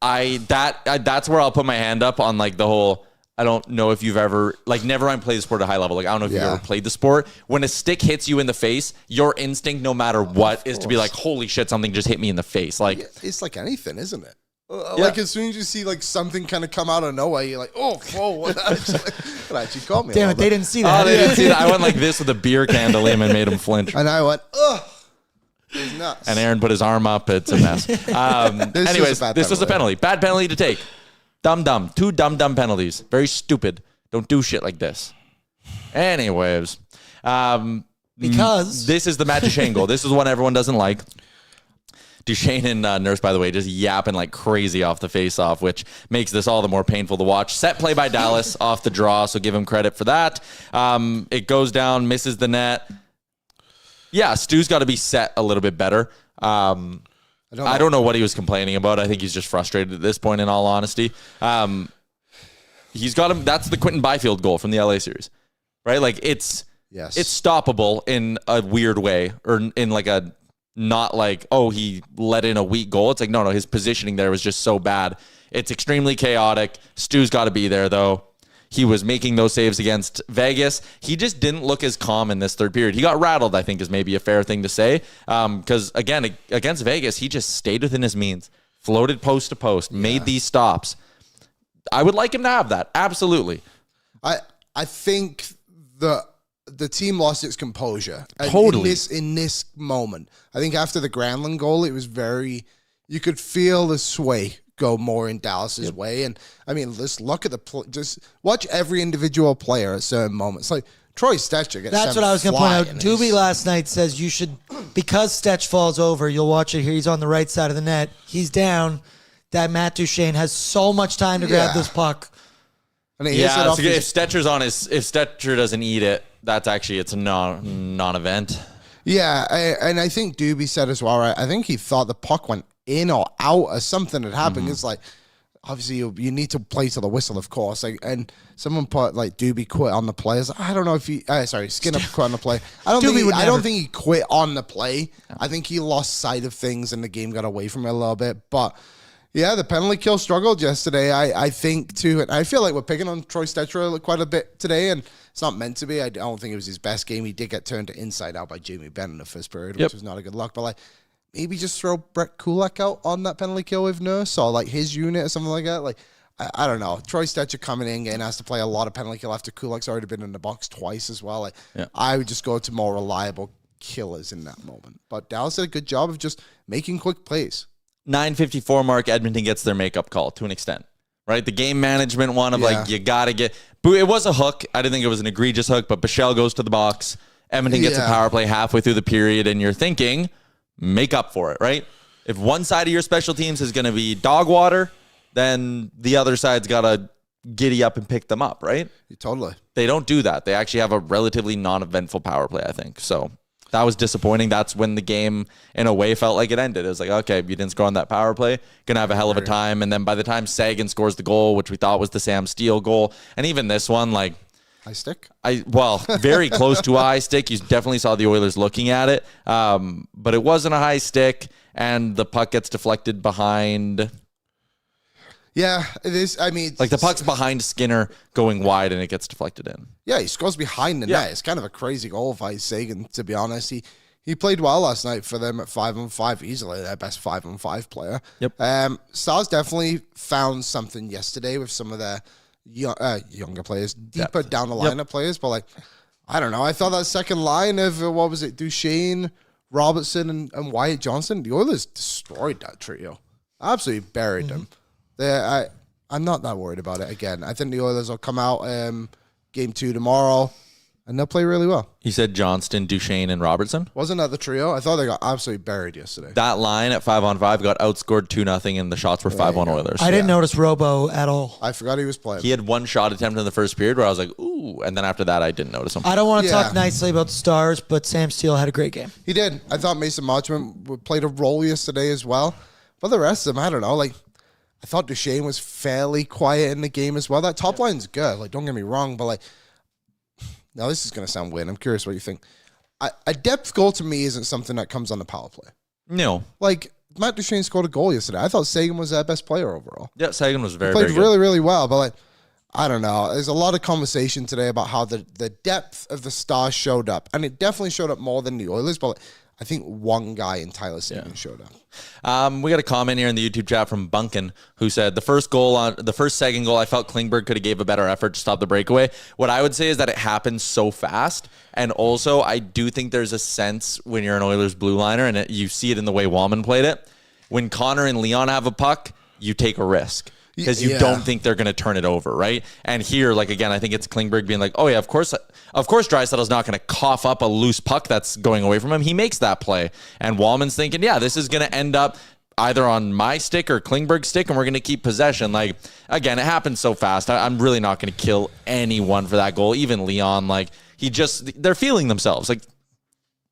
that's where I'll put my hand up on like the whole, I don't know if you've ever, like, never mind play the sport at a high level. Like, I don't know if you've ever played the sport. When a stick hits you in the face, your instinct, no matter what, is to be like, holy shit, something just hit me in the face. Like, it's like anything, isn't it? Like, as soon as you see like something kind of come out of nowhere, you're like, oh, whoa, that actually caught me. Damn it, they didn't see that. Oh, they didn't see that. I went like this with a beer can to him and made him flinch. And I went, ugh. It was nuts. And Aaron put his arm up. It's a mess. Anyways, this was a penalty. Bad penalty to take. Dumb. 2 dumb penalties. Very stupid. Don't do shit like this. Anyways. Because this is the Matt Duchene goal. This is one everyone doesn't like. Duchene and Nurse, by the way, just yapping like crazy off the face-off, which makes this all the more painful to watch. Set play by Dallas off the draw, so give him credit for that. It goes down, misses the net. Yeah, Stu's got to be set a little bit better. I don't know what he was complaining about. I think he's just frustrated at this point, in all honesty. He's got him. That's the Quentin Byfield goal from the LA series, right? Like, it's stoppable in a weird way, or in like a not like, oh, he let in a weak goal. It's like, no, his positioning there was just so bad. It's extremely chaotic. Stu's got to be there, though. He was making those saves against Vegas. He just didn't look as calm in this third period. He got rattled, I think, is maybe a fair thing to say. Because, again, against Vegas, he just stayed within his means, floated post to post, made these stops. I would like him to have that. Absolutely. I think the team lost its composure. Totally. In this moment. I think after the Granlund goal, it was you could feel the sway go more in Dallas's way. And I mean, just look at just watch every individual player at certain moments. Like Troy Stetcher gets That's what I was going to point out. Doobie last night says you should, because Stetch falls over, you'll watch it here. He's on the right side of the net. He's down. That Matt Duchene has so much time to grab this puck. And if Stetcher's on if Stetcher doesn't eat it, it's a non-event. Yeah, and I think Doobie said as well, right? I think he thought the puck went in or out or something had happened. It's like, obviously you need to play to the whistle, of course. Like, and someone put like Doobie quit on the play. I don't know if Skinner quit on the play. I don't think he quit on the play. I think he lost sight of things and the game got away from him a little bit. But yeah, the penalty kill struggled yesterday. I think too, and I feel like we're picking on Troy Stetcher quite a bit today, and it's not meant to be. I don't think it was his best game. He did get turned to inside out by Jamie Benn in the first period, which was not a good look. But like, maybe just throw Brett Kulak out on that penalty kill with Nurse or like his unit or something like that. Like, I don't know. Troy Stetcher coming in, getting asked to play a lot of penalty kill after Kulak's already been in the box twice as well. Like, I would just go to more reliable killers in that moment. But Dallas did a good job of just making quick plays. 9:54 mark, Edmonton gets their makeup call to an extent, right? The game management one of like, you got to get... It was a hook. I didn't think it was an egregious hook, but Bichelle goes to the box. Edmonton gets a power play halfway through the period, and you're thinking, make up for it, right? If one side of your special teams is going to be dog water, then the other side's got to giddy up and pick them up, right? Totally. They don't do that. They actually have a relatively non-eventful power play, I think. So that was disappointing. That's when the game, in a way, felt like it ended. It was like, okay, you didn't score on that power play. Going to have a hell of a time. And then by the time Sagan scores the goal, which we thought was the Sam Steele goal, and even this one, like... High stick? Very close to a high stick. You definitely saw the Oilers looking at it. But it wasn't a high stick, and the puck gets deflected behind... Yeah, it is. I mean, like the puck's behind Skinner going wide and it gets deflected in. Yeah, he scores behind the net. It's kind of a crazy goal by Sagan, to be honest. He played well last night for them at 5-on-5, easily their best 5-on-5 player. Yep. Stars definitely found something yesterday with some of their younger players, deeper down the lineup players. But like, I don't know. I thought that second line of Duchene, Robertson, and Wyatt Johnston, the Oilers destroyed that trio. Absolutely buried them. I'm not that worried about it again. I think the Oilers will come out game 2 tomorrow, and they'll play really well. You said Johnston, Duchene, and Robertson? Wasn't that the trio? I thought they got absolutely buried yesterday. That line at 5-on-5 got outscored 2-0, and the shots were 5-on Oilers. I didn't notice Robo at all. I forgot he was playing. He had one shot attempt in the first period where I was like, ooh, and then after that, I didn't notice him. I don't want to talk nicely about the Stars, but Sam Steele had a great game. He did. I thought Mason Marchment played a role yesterday as well. But the rest of them, I don't know, like, I thought Duchene was fairly quiet in the game as well. That top line's good. Like, don't get me wrong, but like, now this is going to sound weird. I'm curious what you think. A depth goal to me isn't something that comes on the power play. No. Like, Matt Duchene scored a goal yesterday. I thought Sagan was their best player overall. Yeah, Sagan was very played good. Really, really well. But like, I don't know. There's a lot of conversation today about how the depth of the Stars showed up. And it definitely showed up more than the Oilers, but I think one guy in Tyler Seguin showed up. We got a comment here in the YouTube chat from Bunkin who said the first second goal, I felt Klingberg could have gave a better effort to stop the breakaway. What I would say is that it happened so fast. And also, I do think there's a sense when you're an Oilers blue liner, and you see it in the way Wallman played it. When Connor and Leon have a puck, you take a risk. Because you don't think they're going to turn it over, right? And here, like, again, I think it's Klingberg being like, oh, yeah, of course Draisaitl's not going to cough up a loose puck that's going away from him. He makes that play. And Wallman's thinking, yeah, this is going to end up either on my stick or Klingberg's stick, and we're going to keep possession. Like, again, it happened so fast. I'm really not going to kill anyone for that goal, even Leon. Like, they're feeling themselves. Like,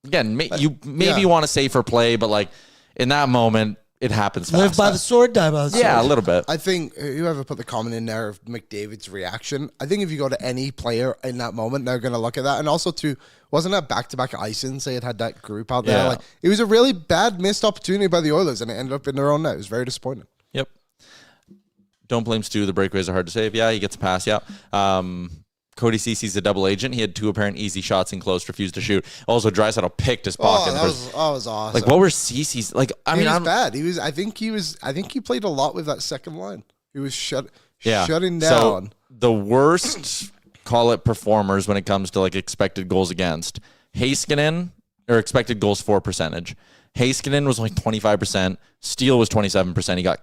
again, you maybe want a safer play, but, like, in that moment, it happens fast. Live by the sword, die by the sword. Yeah, a little bit. I think whoever put the comment in there of McDavid's reaction, I think if you go to any player in that moment, they're going to look at that. And also, too, wasn't that back-to-back icing? Say it had that group out there. Yeah. Like, it was a really bad missed opportunity by the Oilers, and it ended up in their own net. It was very disappointing. Yep. Don't blame Stu. The breakaways are hard to save. Yeah, he gets a pass. Yeah. Cody Cece's a double agent. He had 2 apparent easy shots in close, refused to shoot. Also, Draisaitl picked his pocket. That was awesome. Like, what were Cece's? Like, he was bad. I think he played a lot with that second line. He was shutting down. So the worst, call it performers when it comes to like expected goals against. Heiskanen, or expected goals for percentage. Heiskanen was like 25%. Steele was 27%. He got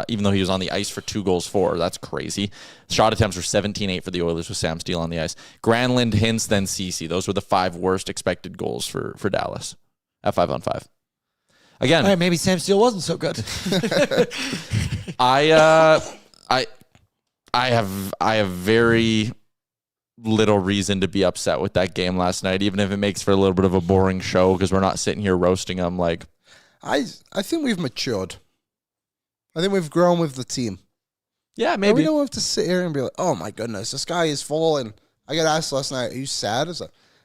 even though he was on the ice for 2 goals for. That's crazy. Shot attempts were 17-8 for the Oilers with Sam Steele on the ice. Granlund, Hintz, then Cece. Those were the 5 worst expected goals for Dallas at 5-on-5. Again, all right, maybe Sam Steele wasn't so good. I have very little reason to be upset with that game last night, even if it makes for a little bit of a boring show because we're not sitting here roasting them. Like, I think we've matured. I think we've grown with the team. Yeah, maybe. We don't have to sit here and be like, oh my goodness, the sky is falling. I got asked last night, are you sad?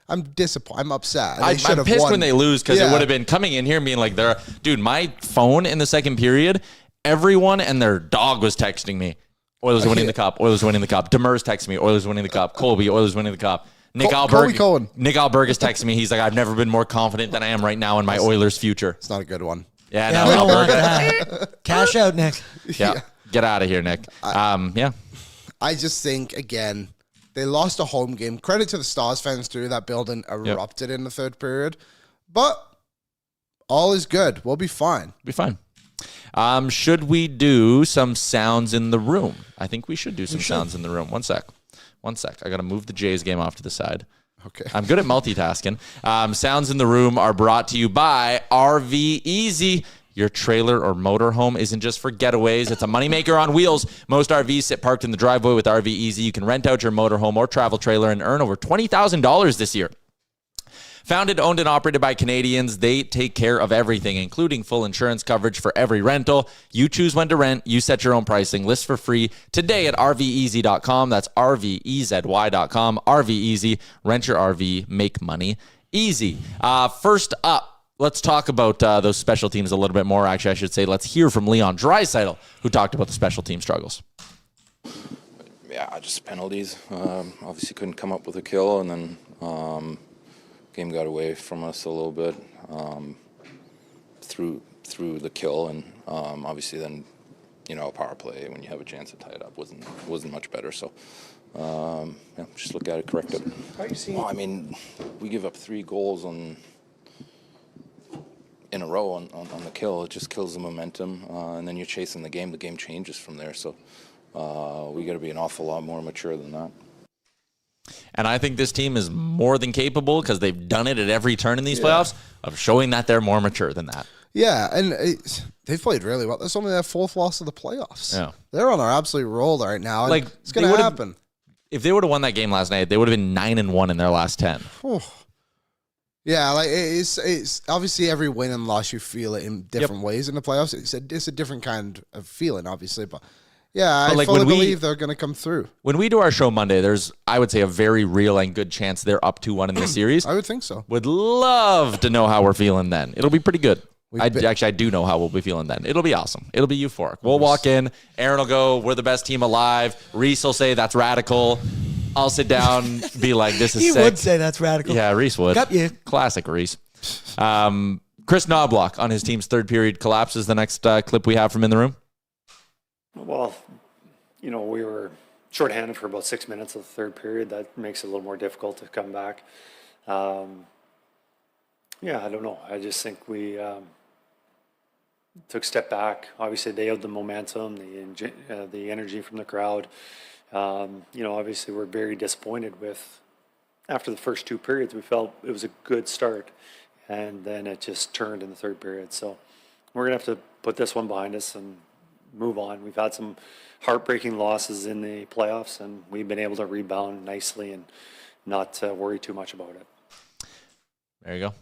I'm disappointed. I'm upset. I'm pissed won. when they lose because it would have been coming in here and being like, dude, my phone in the second period, everyone and their dog was texting me. Oilers winning the cup. Oilers winning the cup. Demers texting me. Oilers winning the cup. Colby. Oilers winning the cup. Nick Alberg is texting me. He's like, I've never been more confident than I am right now in my Oilers future. It's not a good one. Yeah, we no, don't want Alberg. that. Cash out, Nick. Yeah. Get out of here, Nick. Yeah. I just think, again, they lost a home game. Credit to the Stars fans, too. That building erupted in the third period. But all is good. We'll be fine. Be fine. Should we do some sounds in the room? I think we should do some sounds in the room. One sec. I got to move the Jays game off to the side. Okay. I'm good at multitasking. Sounds in the room are brought to you by RV Easy. Your trailer or motorhome isn't just for getaways. It's a moneymaker on wheels. Most RVs sit parked in the driveway with RV Easy. You can rent out your motorhome or travel trailer and earn over $20,000 this year. Founded, owned, and operated by Canadians, they take care of everything, including full insurance coverage for every rental. You choose when to rent. You set your own pricing. List for free today at RVEasy.com. That's RVEZY.com. RV Easy. Rent your RV. Make money easy. First up, let's talk about those special teams a little bit more. Actually, I should say let's hear from Leon Draisaitl, who talked about the special team struggles. Yeah, just penalties. Obviously couldn't come up with a kill, and then game got away from us a little bit through the kill, and obviously then, a power play when you have a chance to tie it up wasn't much better. So just look at it, correct it. How are you seeing? Well, I mean, we give up 3 goals in a row on the kill. It just kills the momentum, and then you're chasing the game. The game changes from there. So we got to be an awful lot more mature than that. And I think this team is more than capable, because they've done it at every turn in these playoffs, of showing that they're more mature than that. Yeah, and they've played really well. That's only their 4th loss of the playoffs. Yeah. They're on our absolute roll right now. And Like, it's going to happen. If they would have won that game last night, they would have been 9-1 in their last 10. Yeah, like it's obviously every win and loss you feel it in different ways in the playoffs. It's a different kind of feeling, obviously, but yeah, I fully believe they're going to come through. When we do our show Monday, there's, I would say, a very real and good chance they're up 2-1 in this series. I would think so. Would love to know how we're feeling then. It'll be pretty good. I do know how we'll be feeling then. It'll be awesome. It'll be euphoric. We'll walk in. Aaron will go, we're the best team alive. Reese will say, that's radical. I'll sit down, be like, this is He sick. would say that's radical. Yeah, Reese would. Got you. Classic Reese. Chris Knobloch on his team's third period collapse is the next clip we have from in the room. Well, we were shorthanded for about 6 minutes of the third period. That makes it a little more difficult to come back. I don't know. I just think we took a step back. Obviously, they had the momentum, the energy from the crowd. Obviously, we're very disappointed with. After the first 2 periods, we felt it was a good start, and then it just turned in the third period. So we're gonna have to put this one behind us and move on. We've had some heartbreaking losses in the playoffs, and we've been able to rebound nicely and not worry too much about it. There you go.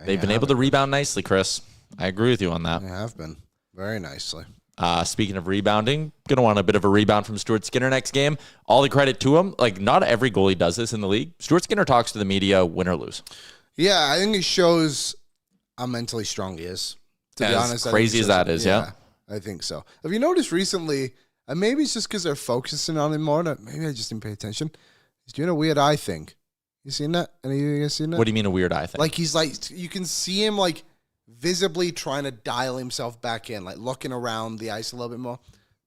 They've been able to rebound nicely, Chris. I agree with you on that. They have been very nicely. Speaking of rebounding, going to want a bit of a rebound from Stuart Skinner next game. All the credit to him. Like, not every goalie does this in the league. Stuart Skinner talks to the media, win or lose. Yeah, I think it shows how mentally strong he is. To be honest, crazy as that is, yeah. I think so. Have you noticed recently, and maybe it's just because they're focusing on him more, that maybe I just didn't pay attention, he's doing a weird eye thing. You seen that? Any of you guys seen that? What do you mean a weird eye thing? Like, he's like, you can see him like visibly trying to dial himself back in, like looking around the ice a little bit more.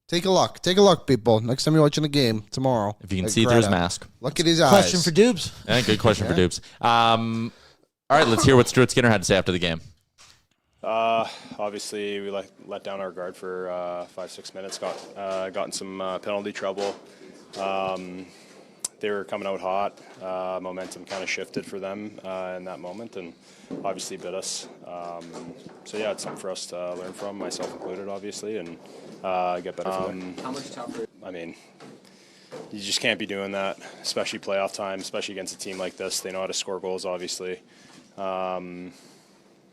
Take a look, people. Next time you're watching a game tomorrow, if you can see through his mask. Look at his eyes. Question for Dubes. Yeah, good question for Dubes. All right, let's hear what Stuart Skinner had to say after the game. Obviously, we let down our guard for 5-6 minutes. Got in some penalty trouble. They were coming out hot. Momentum kind of shifted for them in that moment, and obviously bit us. It's something for us to learn from, myself included, obviously, and get better from it. How much tougher? I mean, you just can't be doing that, especially playoff time, especially against a team like this. They know how to score goals, obviously.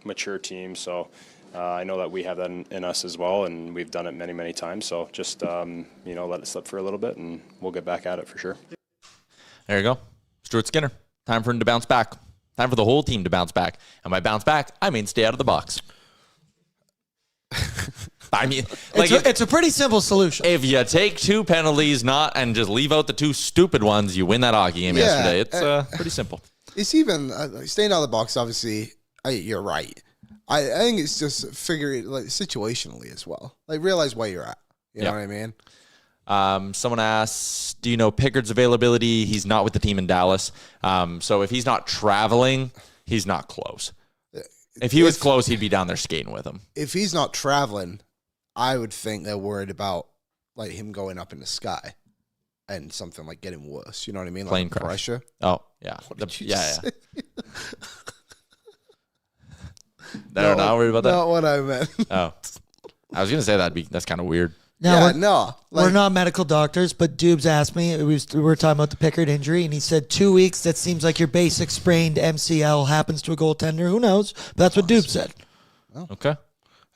Mature team, so I know that we have that in us as well, and we've done it many, many times. So just let it slip for a little bit, and we'll get back at it for sure. There you go. Stuart Skinner. Time for him to bounce back. Time for the whole team to bounce back. And by bounce back, I mean stay out of the box. I mean, like it's a pretty simple solution. If you take 2 penalties, and just leave out the 2 stupid ones, you win that hockey game yesterday. It's pretty simple. It's even staying out of the box. Obviously, you're right. I think it's just figure it like situationally as well. Like realize where you're at. You know what I mean? Someone asks, do you know Pickard's availability? He's not with the team in Dallas. So if he's not traveling, he's not close. If he was close, he'd be down there skating with him. If he's not traveling, I would think they're worried about like him going up in the sky and something like getting worse. You know what I mean? Plane like crash. Pressure. Oh, yeah. Yeah. No, not worried about that? Not what I meant. Oh. I was going to say that's kind of weird. Now, we're not medical doctors, but Dubes asked me, we were talking about the Pickard injury, and he said 2 weeks, that seems like your basic sprained MCL happens to a goaltender. Who knows? But that's what Dubes said. Oh. Okay. I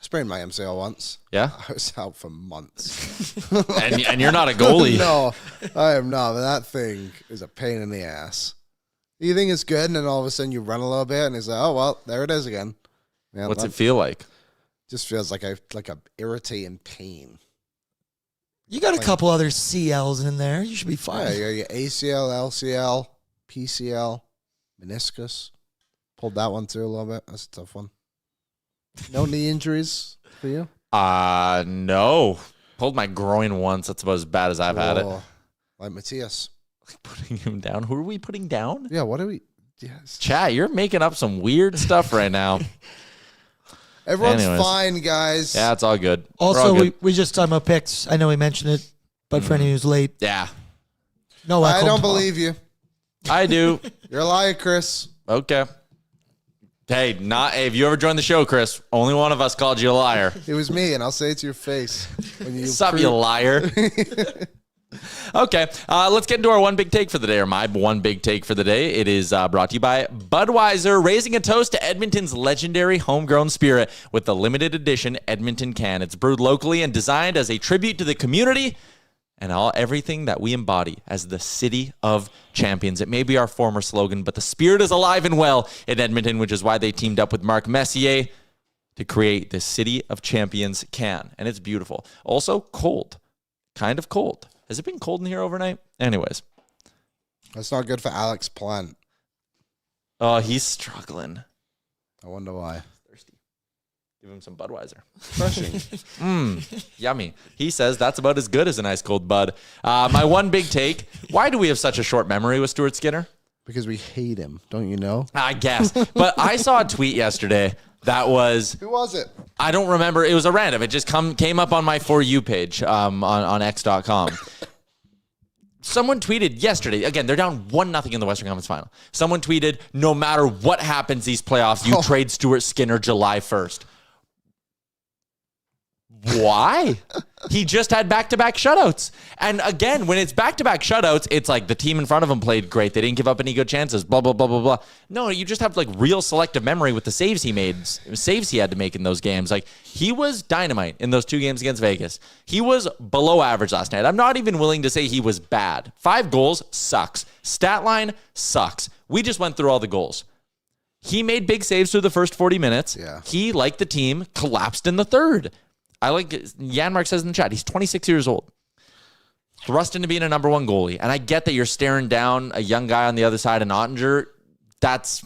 sprained my MCL once. Yeah? I was out for months. and you're not a goalie. No, I am not. But that thing is a pain in the ass. You think it's good, and then all of a sudden you run a little bit, and it's like, oh, well, there it is again. Man, What's it feel like? Just feels like a irritating pain. You got a couple other CLs in there. You should be fine. Yeah, you got your ACL, LCL, PCL, meniscus. Pulled that one through a little bit. That's a tough one. No knee injuries for you? No. Pulled my groin once. That's about as bad as I've had it. Like Matthias. Putting him down. Who are we putting down? Yeah, what are we? Yes. Chat, you're making up some weird stuff right now. Everyone's fine, guys. Yeah, it's all good. Also, we just talking about picks. I know we mentioned it, but for anyone who's late. Yeah. No, I don't believe you. I do. You're a liar, Chris. Okay. Hey, if you ever joined the show, Chris, only one of us called you a liar. It was me, and I'll say it to your face. Sup, you liar. Okay, let's get into our one big take for the day, or my one big take for the day. It is brought to you by Budweiser, raising a toast to Edmonton's legendary homegrown spirit with the limited edition Edmonton can. It's brewed locally and designed as a tribute to the community and everything that we embody as the city of champions. It may be our former slogan, but the spirit is alive and well in Edmonton, which is why they teamed up with Mark Messier to create the City of Champions can. And it's beautiful. Also cold. Kind of cold. Has it been cold in here overnight? Anyways. That's not good for Alex Plant. Oh, he's struggling. I wonder why. Thirsty. Give him some Budweiser. Refreshing. Yummy. He says that's about as good as an ice cold Bud. My one big take. Why do we have such a short memory with Stuart Skinner? Because we hate him, don't you know? I guess. But I saw a tweet yesterday that was... Who was it? I don't remember. It was a random. It just came up on my For You page on X.com. Someone tweeted yesterday, again, they're down 1-0 in the Western Conference Final. Someone tweeted, no matter what happens these playoffs, you trade Stuart Skinner July 1st. Why? He just had back-to-back shutouts. And again, when it's back-to-back shutouts, it's like the team in front of him played great. They didn't give up any good chances, blah, blah, blah, blah, blah. No, you just have like real selective memory with the saves he made, saves he had to make in those games. Like he was dynamite in those 2 games against Vegas. He was below average last night. I'm not even willing to say he was bad. 5 goals sucks. Stat line sucks. We just went through all the goals. He made big saves through the first 40 minutes. Yeah. He, like the team, collapsed in the third. I like Jan Mark says in the chat, he's 26 years old. Thrust into being a number 1 goalie. And I get that you're staring down a young guy on the other side of Ottinger. That's...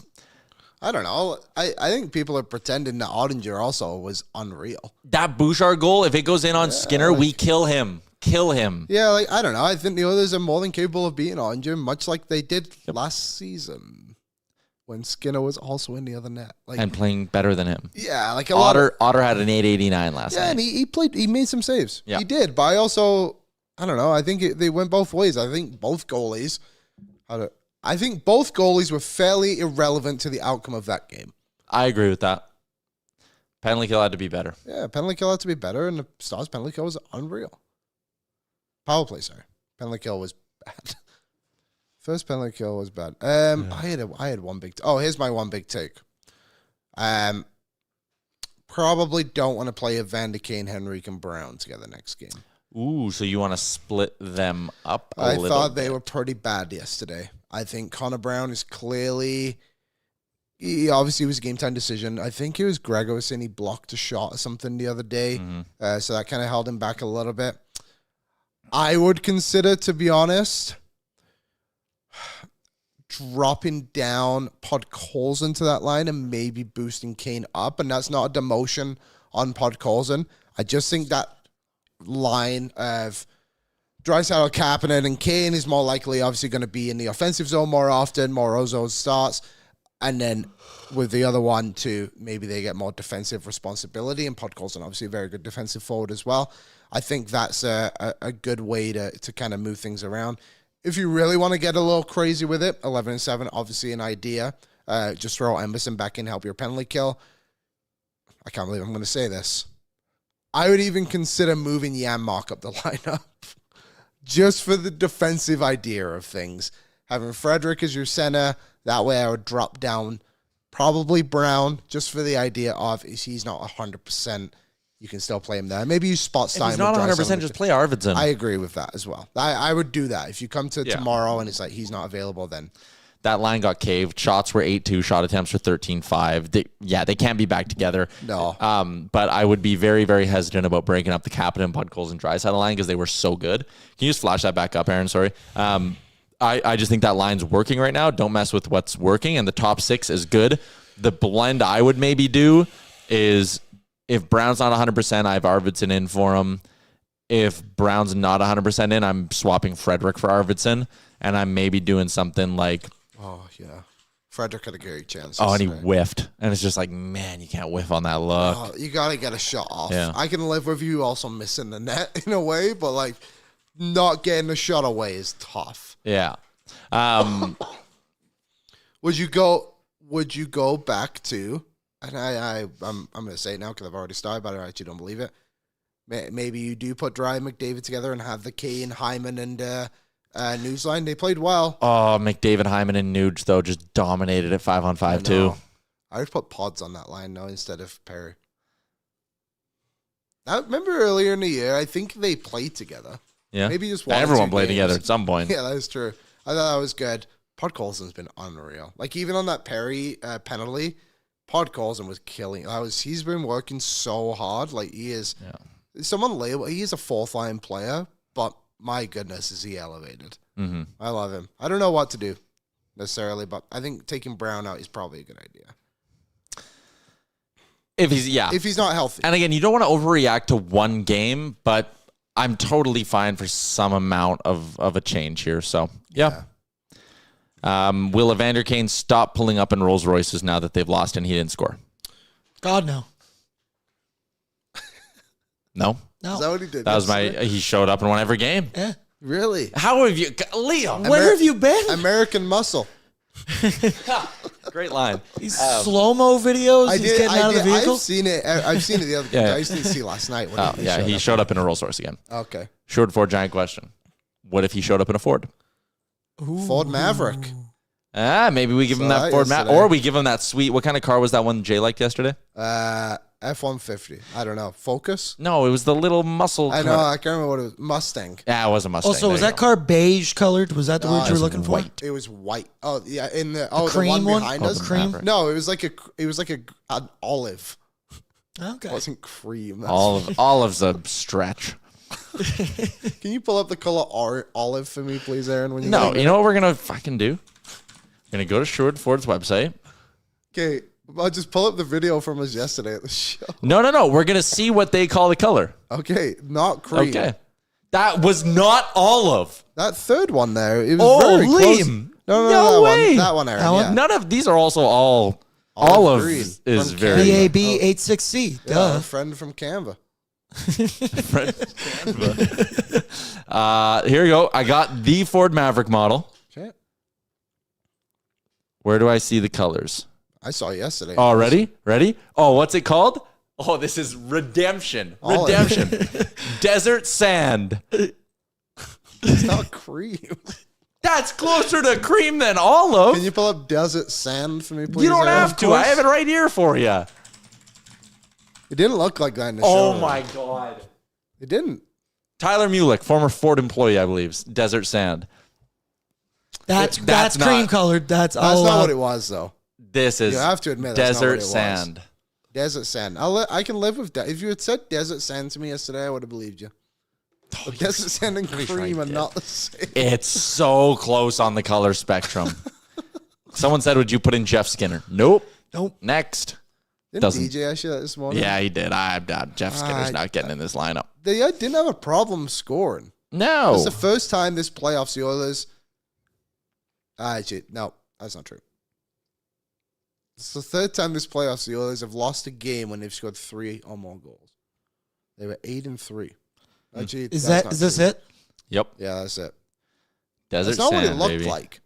I don't know. I think people are pretending that Ottinger also was unreal. That Bouchard goal, if it goes in on Skinner, we kill him. Kill him. Yeah, like I don't know. I think the Oilers are more than capable of beating Ottinger, much like they did last season when Skinner was also in the other net. Like, And playing better than him. yeah, like Otter had an 889 last night. Yeah, and he made some saves. Yeah. He did, but I don't know. I think they went both ways. I think both goalies were fairly irrelevant to the outcome of that game. I agree with that. Penalty kill had to be better. Yeah, penalty kill had to be better, and the Stars' penalty kill was unreal. Power play, sorry. Penalty kill was bad. First penalty kill was bad. I had one big... here's my one big take. Probably don't want to play Evander Kane, Henrique, and Brown together next game. Ooh, so you want to split them up a little thought they bit. were pretty bad yesterday. I think Connor Brown is clearly... He obviously was a game-time decision. I think it was Gregerson. He blocked a shot or something the other day. So that kind of held him back a little bit. I would consider, to be honest, dropping down Podkolzin to that line and maybe boosting Kane up. And that's not a demotion on Podkolzin. I just think that line of Draisaitl, Kapanen, and Kane is more likely obviously going to be in the offensive zone more often, more Ozo starts. And then with the other one, too, maybe they get more defensive responsibility. And Podkolzin, obviously a very good defensive forward as well. I think that's a good way to kind of move things around. If you really want to get a little crazy with it, 11-7, obviously an idea. Just throw Emerson back in, help your penalty kill. I can't believe I'm going to say this. I would even consider moving Jan Mark up the lineup just for the defensive idea of things. Having Frederick as your center, that way I would drop down probably Brown just for the idea of if he's not 100%, you can still play him there. Maybe you spot Stein. If he's not 100%, just play Arvidsson. I agree with that as well. I would do that. If you come to tomorrow and it's like he's not available, then... That line got caved. Shots were 8-2. Shot attempts were 13-5. They can't be back together. No. But I would be very, very hesitant about breaking up the Kapanen, Podkolzin, and Draisaitl line because they were so good. Can you just flash that back up, Aaron? Sorry. I just think that line's working right now. Don't mess with what's working, and the top 6 is good. The blend I would maybe do is if Brown's not 100%, I have Arvidsson in for him. If Brown's not 100% in, I'm swapping Frederick for Arvidsson, and I'm maybe doing something like... Oh, yeah. Frederick had a great chance. Oh, and he whiffed. And it's just like, man, you can't whiff on that look. Oh, you got to get a shot off. Yeah. I can live with you also missing the net in a way, but like not getting a shot away is tough. Yeah. Would you go back to, and I'm going to say it now because I've already started, but I actually don't believe it. Maybe you do put Dry and McDavid together and have the Kane, Hyman, and Nuge line. They played well. Oh, McDavid, Hyman, and Nuge, though, just dominated at 5-on-5, too. I would put Pods on that line, though, instead of Perry. I remember earlier in the year, I think they played together. Yeah. Maybe just one or Everyone two played games. together at some point. Yeah, that is true. I thought that was good. Podkolzin's been unreal. Like, even on that Perry penalty, Podcasten was killing. He's been working so hard. Like he is. Someone label. He is a fourth line player, but my goodness, is he elevated? Mm-hmm. I love him. I don't know what to do necessarily, but I think taking Brown out is probably a good idea. If he's not healthy. And again, you don't want to overreact to one game, but I'm totally fine for some amount of a change here. So yeah. Will Evander Kane stop pulling up in Rolls Royces now that they've lost and he didn't score? God, no. No? No. Is that what he did? That was he showed up and won every game. Yeah. Really? How have you, Liam? Where have you been? American Muscle. Great line. These slow-mo videos. He's getting out of the vehicle. I've seen it. I've seen it the other day. I just didn't see last night. He showed up in a Rolls Royce again. Okay. Short Ford giant question. What if he showed up in a Ford? Ford Maverick. Maybe we give him that Ford Maverick, or we give him that sweet. What kind of car was that one Jay liked yesterday? F-150. I don't know. Focus? No, it was the little muscle. I know. I can't remember what it was. Mustang. Yeah, it was a Mustang. Also, was that car beige colored? Was that the word you were looking for? It was white. Oh yeah, in the cream the one behind us. Cream? No, it was like an olive. Okay. It wasn't cream. Olive's a stretch. Can you pull up the color olive for me, please, Aaron? When you you know what we're gonna fucking do? We're gonna go to Short Ford's website. Okay. I'll just pull up the video from us yesterday at the show. No. We're going to see what they call the color. Okay. Not cream. Okay. That was not olive. That third one there. It was very close. Liam. No way. That one, Aaron. Yeah. None of these are also all olive is very. BAB 86C. Yeah, a friend from Canva. Here you go. I got the Ford Maverick model. Okay. Where do I see the colors? I saw it yesterday. Oh, ready? Oh, what's it called? Oh, this is Redemption. Desert Sand. It's not cream. That's closer to cream than olive. Can you pull up Desert Sand for me, please? You don't have to. I have it right here for you. It didn't look like that in the Oh, show. my God. It didn't. Tyler Mulick, former Ford employee, I believe. Desert Sand. That's cream colored. That's not what it was, though. This is you have to admit Desert Sand. Desert Sand. I can live with that. If you had said Desert Sand to me yesterday, I would have believed you. Desert Sand and cream are not the same. It's so close on the color spectrum. Someone said, would you put in Jeff Skinner? Nope. Next. Didn't DJ ask you that this morning? Yeah, he did. Jeff Skinner's not getting in this lineup. They didn't have a problem scoring. No. It's the first time this playoffs the Oilers. Actually, no, that's not true. It's the third time this playoffs the Oilers have lost a game when they've scored 3 or more goals. They were 8-3. Actually, is this it? Yep. Yeah, that's it. Desert That's not Sand, what it looked like.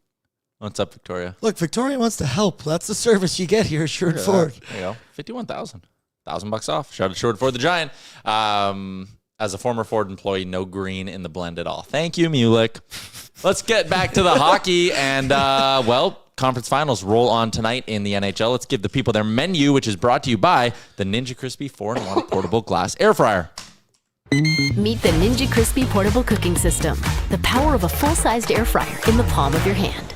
What's up, Victoria? Look, Victoria wants to help. That's the service you get here at Short Ford. There you go. 51,000. $1,000 off. Shout out to Short Ford the Giant. As a former Ford employee, no green in the blend at all. Thank you, Mulick. Let's get back to the hockey and, conference finals roll on tonight in the NHL. Let's give the people their menu, which is brought to you by the Ninja Crispy 4-in-1 Portable Glass Air Fryer. Meet the Ninja Crispy Portable Cooking System. The power of a full-sized air fryer in the palm of your hand.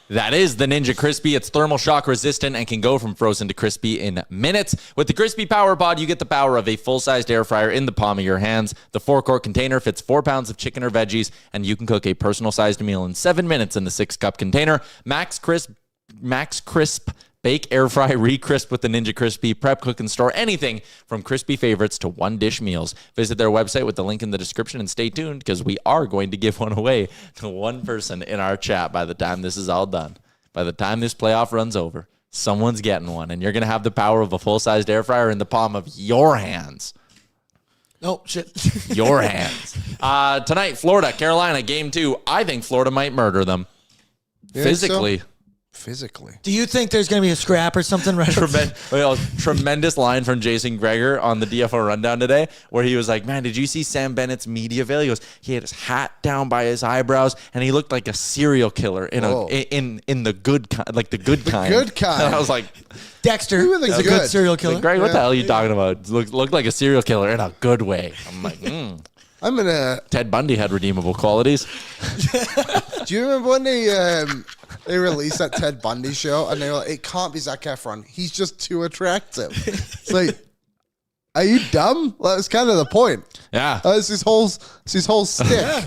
That is the Ninja Crispy. It's thermal shock resistant and can go from frozen to crispy in minutes. With the Crispy Power Pod, you get the power of a full-sized air fryer in the palm of your hands. The 4-quart container fits 4 pounds of chicken or veggies, and you can cook a personal-sized meal in 7 minutes in the 6-cup container. Max Crisp Bake, air fry, re-crisp with the Ninja Crispy. Prep, cook, and store anything from crispy favorites to one-dish meals. Visit their website with the link in the description and stay tuned because we are going to give one away to one person in our chat by the time this is all done. By the time this playoff runs over, someone's getting one, and you're going to have the power of a full-sized air fryer in the palm of your hands. Oh, shit. Your hands. Tonight, Florida, Carolina, game 2. I think Florida might murder them. Physically. Physically. Do you think there's going to be a scrap or something? Right? Tremendous line from Jason Greger on the DFO Rundown today where he was like, man, did you see Sam Bennett's media avail? He goes, he had his hat down by his eyebrows and he looked like a serial killer in the good kind, like the good kind. Good kind. And I was like, Dexter is a good serial killer. Like, Greg, what the hell are you talking about? Looked like a serial killer in a good way. I'm like, I'm gonna. Ted Bundy had redeemable qualities. Do you remember when they they released that Ted Bundy show, and they were like, it can't be Zac Efron. He's just too attractive. It's like, are you dumb? That's kind of the point. Yeah. It's his whole stick.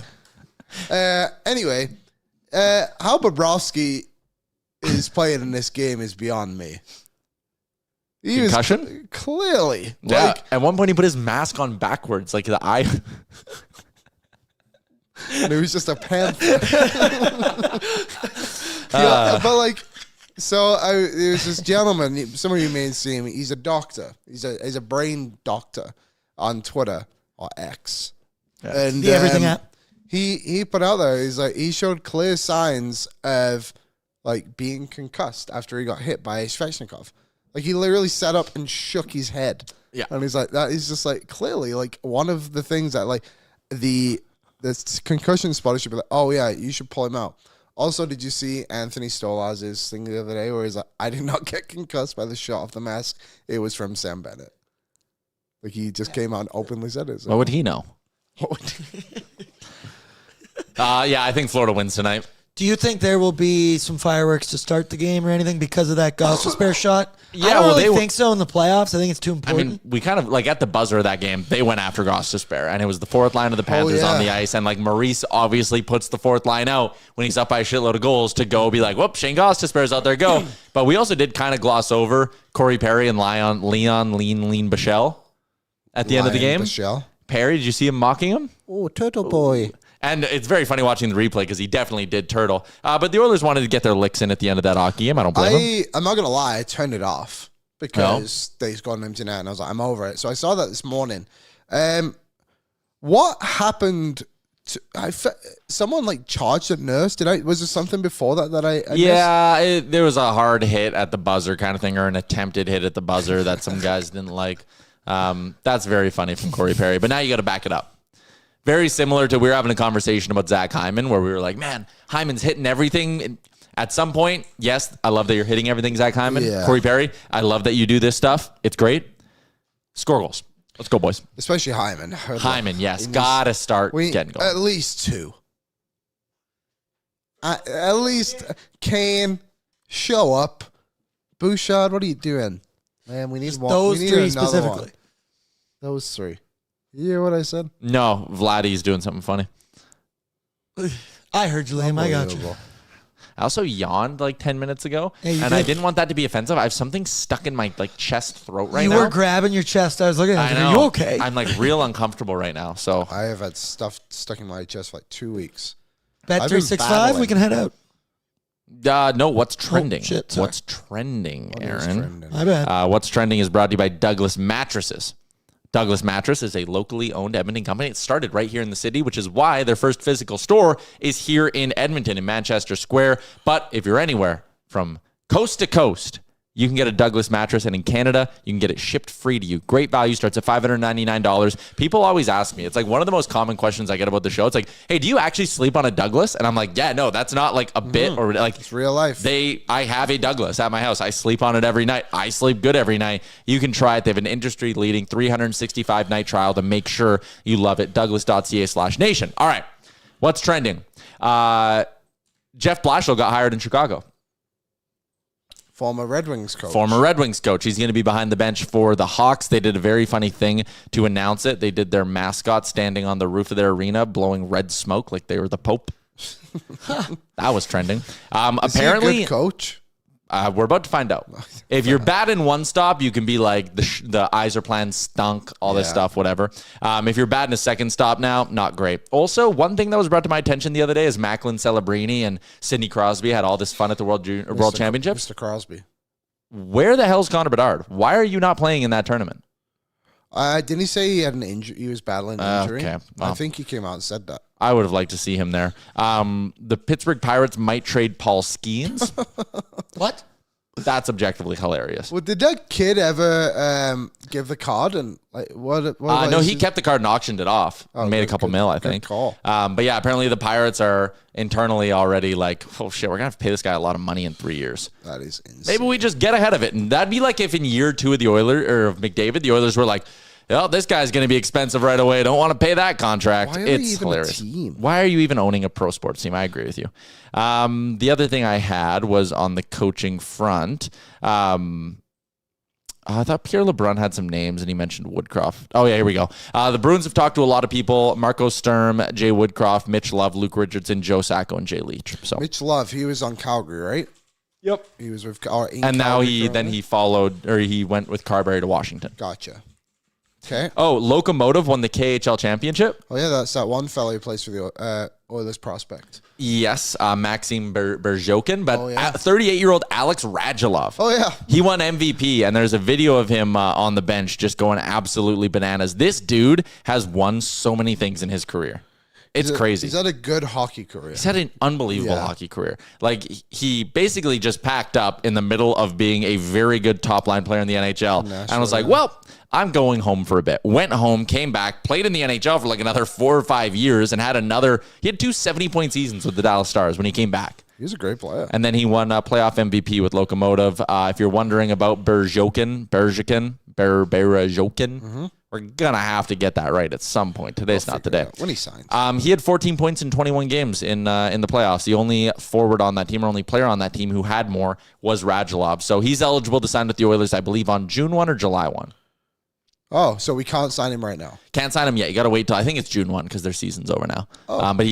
Anyway, how Bobrovsky is playing in this game is beyond me. He Concussion? was clearly. Yeah. Like, At one point, he put his mask on backwards, like the eye. and it was just a panther. Yeah, but like, so there was this gentleman. Some of you may have seen him. He's a doctor. He's a brain doctor on Twitter or X. Yeah. And the everything app. He put out there. He's like, he showed clear signs of like being concussed after he got hit by a Svechnikov. Like, he literally sat up and shook his head. Yeah. And he's like, that is just like clearly like one of the things that like the concussion spotter should be like, oh yeah, you should pull him out. Also, did you see Anthony Stolar's thing the other day where he's like, I did not get concussed by the shot of the mask. It was from Sam Bennett. Like, he just came out and openly said it. So. What would he know? Yeah, I think Florida wins tonight. Do you think there will be some fireworks to start the game or anything because of that Gostisbehere shot? Yeah, I don't well, really think so in the playoffs. I think it's too I important. mean, we kind of, like, at the buzzer of that game, they went after Gostisbehere, and it was the fourth line of the Panthers on the ice, and, like, Maurice obviously puts the fourth line out when he's up by a shitload of goals to go be like, whoop, Shane Gostisbehere's out there, go. But we also did kind of gloss over Corey Perry and Lean Bichelle at the end of the game. Bichelle. Perry, did you see him mocking him? Oh, Turtle Boy. And it's very funny watching the replay because he definitely did turtle. But the Oilers wanted to get their licks in at the end of that hockey game. I don't blame them. I'm not going to lie. I turned it off because they scored an empty net, and I was like, I'm over it. So I saw that this morning. What happened? Someone like charged a nurse. Was there something before that I missed? There was a hard hit at the buzzer kind of thing, or an attempted hit at the buzzer that some guys didn't like. That's very funny from Corey Perry. But now you got to back it up. Very similar to, we were having a conversation about Zach Hyman where we were like, man, Hyman's hitting everything. At some point, yes, I love that you're hitting everything, Zach Hyman. Yeah. Corey Perry, I love that you do this stuff. It's great. Score goals. Let's go, boys. Especially Hyman. Hyman, yes. Got to start getting goals. At least two. At least Kane, show up. Bouchard, what are you doing? Man, we need one. Those three specifically. One. Those three. You hear what I said? No, Vladdy's doing something funny. I heard you, Liam. I got you. I also yawned like 10 minutes ago, and I didn't want that to be offensive. I have something stuck in my like chest throat right now. You were grabbing your chest. I was looking at you. Are you okay? I'm like real uncomfortable right now. So I have had stuff stuck in my chest for like 2 weeks. Bet365, we can head out. No, what's trending? Oh, shit, what's trending, Aaron? My bad. What's trending is brought to you by Douglas Mattresses. Douglas Mattress is a locally owned Edmonton company. It started right here in the city, which is why their first physical store is here in Edmonton, in Manchester Square. But if you're anywhere from coast to coast, you can get a Douglas mattress, and in Canada, you can get it shipped free to you. Great value, starts at $599. People always ask me, it's like one of the most common questions I get about the show. It's like, hey, do you actually sleep on a Douglas? And I'm like, yeah, no, that's not like a bit or like it's real life. I have a Douglas at my house. I sleep on it every night. I sleep good every night. You can try it. They have an industry-leading 365-night trial to make sure you love it. Douglas.ca/nation. All right, what's trending? Jeff Blashill got hired in Chicago. Former Red Wings coach. He's going to be behind the bench for the Hawks. They did a very funny thing to announce it. They did their mascot standing on the roof of their arena, blowing red smoke like they were the Pope. That was trending. Apparently, is he a good coach? We're about to find out. If you're bad in one stop, you can be like the Yzerplan stunk, all this stuff, whatever. If you're bad in a second stop now, not great. Also, one thing that was brought to my attention the other day is Macklin Celebrini and Sidney Crosby had all this fun at the World Championships. Mr. Crosby. Where the hell's Connor Bedard? Why are you not playing in that tournament? Didn't he say he had an injury? He was battling an injury. Okay. Well, I think he came out and said that. I would have liked to see him there. The Pittsburgh Pirates might trade Paul Skeens. What? That's objectively hilarious. Well, did that kid ever give the card and like what no, he kept the card and auctioned it off. And made a couple mil, I think. Good call. But yeah, apparently the Pirates are internally already like, oh shit, we're gonna have to pay this guy a lot of money in 3 years. That is insane. Maybe we just get ahead of it, and that'd be like if in year 2 of the Oilers or of McDavid, the Oilers were like, oh, this guy's going to be expensive right away. Don't want to pay that contract. Why are they It's even hilarious. a team? Why are you even owning a pro sports team? I agree with you. The other thing I had was on the coaching front. I thought Pierre LeBrun had some names, and he mentioned Woodcroft. Oh, yeah, here we go. The Bruins have talked to a lot of people. Marco Sturm, Jay Woodcroft, Mitch Love, Luke Richardson, Joe Sacco, and Jay Leach. So Mitch Love, he was on Calgary, right? Yep. He was with and now he followed, or he went with Carberry to Washington. Gotcha. Okay. Oh, Locomotive won the KHL championship. Oh, yeah, that's that one fella who plays for the Oilers prospect. Yes, Maxim Berjokin, but 38-year-old Alex Radulov. Oh, yeah. He won MVP, and there's a video of him on the bench just going absolutely bananas. This dude has won so many things in his career. It's crazy. He's had a good hockey career. He's had an unbelievable hockey career. Like, he basically just packed up in the middle of being a very good top-line player in the NHL and was like, well, I'm going home for a bit. Went home, came back, played in the NHL for like another 4 or 5 years, and he had 2 70-point seasons with the Dallas Stars when he came back. He was a great player. And then he won playoff MVP with Locomotive. If you're wondering about Berjokin, we're going to have to get that right at some point. Today's not the day. When he signs. He had 14 points in 21 games in the playoffs. The only forward on that team, or only player on that team who had more, was Radulov. So he's eligible to sign with the Oilers, I believe, on June 1 or July 1. Oh, so we can't sign him right now. Can't sign him yet. You got to wait till, I think it's June 1 because their season's over now. Oh. But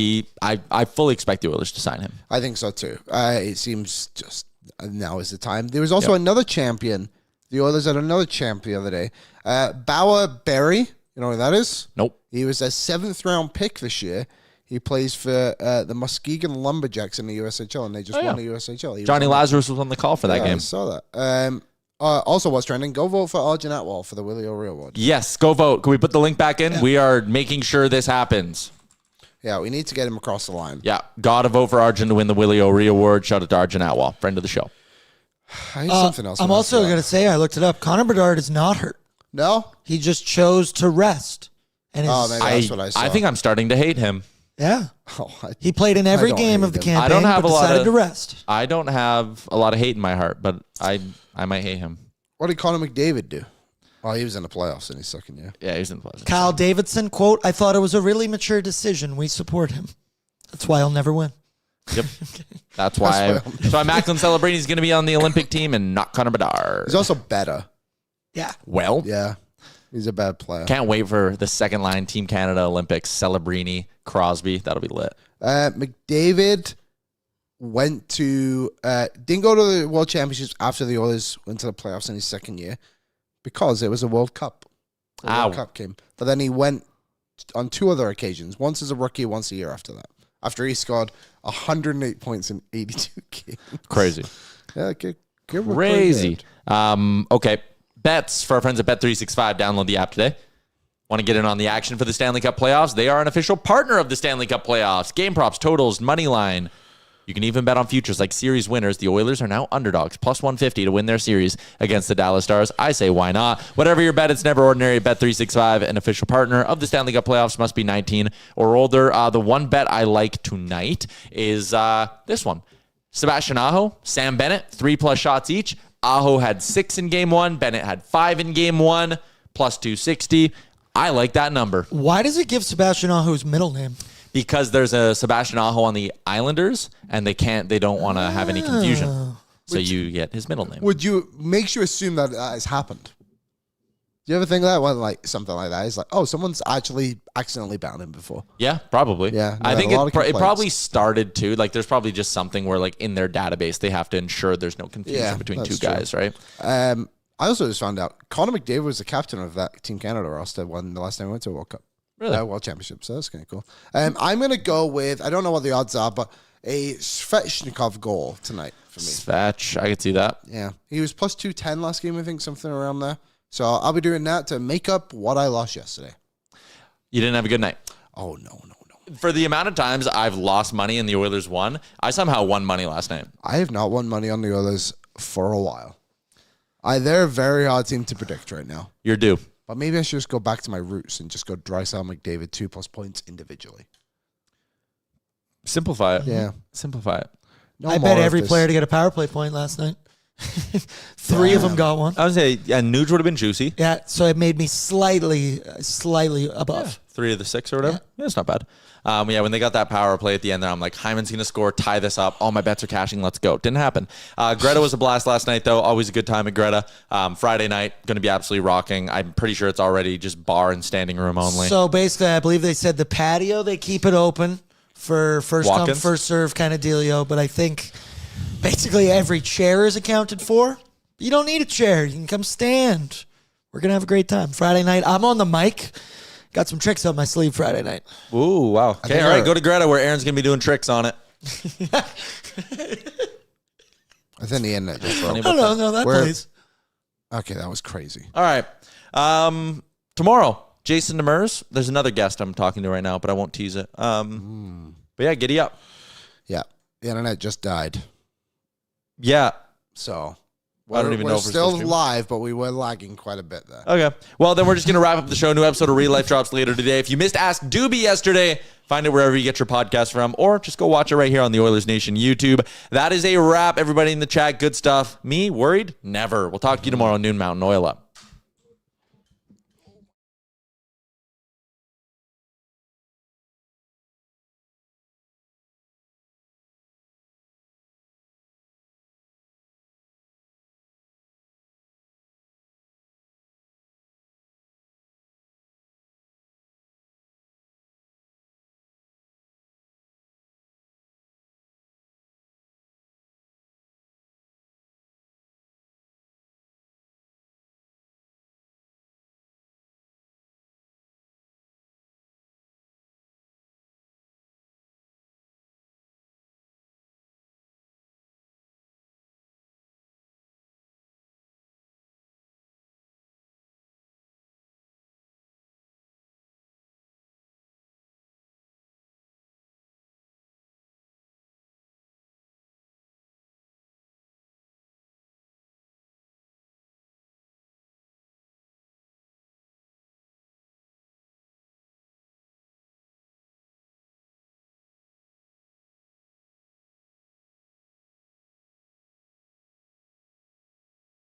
I fully expect the Oilers to sign him. I think so too. It seems just now is the time. There was also another champion. The Oilers had another champ the other day. Bauer Berry. You know who that is? Nope. He was a 7th round pick this year. He plays for the Muskegon Lumberjacks in the USHL, and they just won the USHL. Johnny Lazarus was on the call for that game. I saw that. Also, what's trending? Go vote for Arjun Atwal for the Willie O'Ree Award. Yes, go vote. Can we put the link back in? Yeah. We are making sure this happens. Yeah, we need to get him across the line. Yeah, got to vote for Arjun to win the Willie O'Ree Award. Shout out to Arjun Atwal, friend of the show. Something else. I'm also going to say, I looked it up. Connor Bedard is not hurt. No? He just chose to rest. And maybe that's what I saw. I think I'm starting to hate him. Yeah. He played in every game of the campaign, I don't have but decided to rest. I don't have a lot of hate in my heart, but I might hate him. What did Connor McDavid do? Oh, he was in the playoffs in his second year. Yeah, he was in the playoffs. Kyle Davidson, quote, I thought it was a really mature decision. We support him. That's why I'll never win. Yep. That's why Macklin Celebrini is going to be on the Olympic team and not Connor Bedard. He's also better. Yeah. Well. Yeah. He's a bad player. Can't wait for the second line Team Canada Olympics. Celebrini, Crosby. That'll be lit. McDavid went to didn't go to the World Championships after the Oilers went to the playoffs in his second year because it was a World Cup. The World Cup came. But then he went on 2 other occasions, once as a rookie, once a year after that. After he scored 108 points in 82 games. Crazy. Yeah, crazy. Okay. Bets for our friends at Bet365. Download the app today. Want to get in on the action for the Stanley Cup playoffs? They are an official partner of the Stanley Cup playoffs. Game props, totals, money line. You can even bet on futures like series winners. The Oilers are now underdogs, plus 150 to win their series against the Dallas Stars. I say, why not? Whatever your bet, it's never ordinary. Bet365, an official partner of the Stanley Cup playoffs, must be 19 or older. The one bet I like tonight is this one. Sebastian Aho, Sam Bennett, 3+ shots each. Aho had 6 in game 1. Bennett had 5 in game 1, plus 260. I like that number. Why does it give Sebastian Aho's middle name? Because there's a Sebastian Aho on the Islanders, and they don't want to have any confusion. So you get his middle name. Makes you assume that has happened. Do you ever think that when like something like that is like, oh, someone's actually accidentally bound him before? Yeah, probably. Yeah, I think it probably started too. Like, there's probably just something where like in their database they have to ensure there's no confusion between two guys, right? I also just found out Connor McDavid was the captain of that Team Canada roster when the last time we went to a World Cup. Really? World Championship, so that's kind of cool. I'm going to go with, I don't know what the odds are, but a Svechnikov goal tonight for me. Svech, I could see that. Yeah. He was plus 210 last game, I think, something around there. So I'll be doing that to make up what I lost yesterday. You didn't have a good night? Oh, no. For the amount of times I've lost money and the Oilers won, I somehow won money last night. I have not won money on the Oilers for a while. They're a very hard team to predict right now. You're due. But maybe I should just go back to my roots and just go Drysdale, McDavid, 2+ points individually. Simplify it. Yeah. Simplify it. No I bet every player to get a power play point last night. Three of them got one. I would say, yeah, Nuge would have been juicy. Yeah, so it made me slightly above. 3 of the 6 or whatever. Yeah, it's not bad. Yeah, when they got that power play at the end there, I'm like, Hyman's going to score, tie this up. All my bets are cashing. Let's go. Didn't happen. Greta was a blast last night, though. Always a good time at Greta. Friday night, going to be absolutely rocking. I'm pretty sure it's already just bar and standing room only. So basically, I believe they said the patio, they keep it open for first come, Walk-ins? first serve kind of dealio. But I think basically every chair is accounted for. You don't need a chair. You can come stand. We're going to have a great time. Friday night, I'm on the mic. Got some tricks up my sleeve Friday night. Ooh, wow. Okay, all right. Go to Greta where Aaron's going to be doing tricks on it. I think the internet just broke. No, that plays. Okay, that was crazy. All right. Tomorrow, Jason Demers. There's another guest I'm talking to right now, but I won't tease it. But yeah, giddy up. Yeah, the internet just died. Yeah. So I don't even know if we're still still live, but we were lagging quite a bit there. Okay. Well, then we're just going to wrap up the show. New episode of Real Life drops later today. If you missed Ask Doobie yesterday, find it wherever you get your podcast from, or just go watch it right here on the Oilers Nation YouTube. That is a wrap. Everybody in the chat, good stuff. Me, worried? Never. We'll talk to you tomorrow, noon Mountain Oil Up.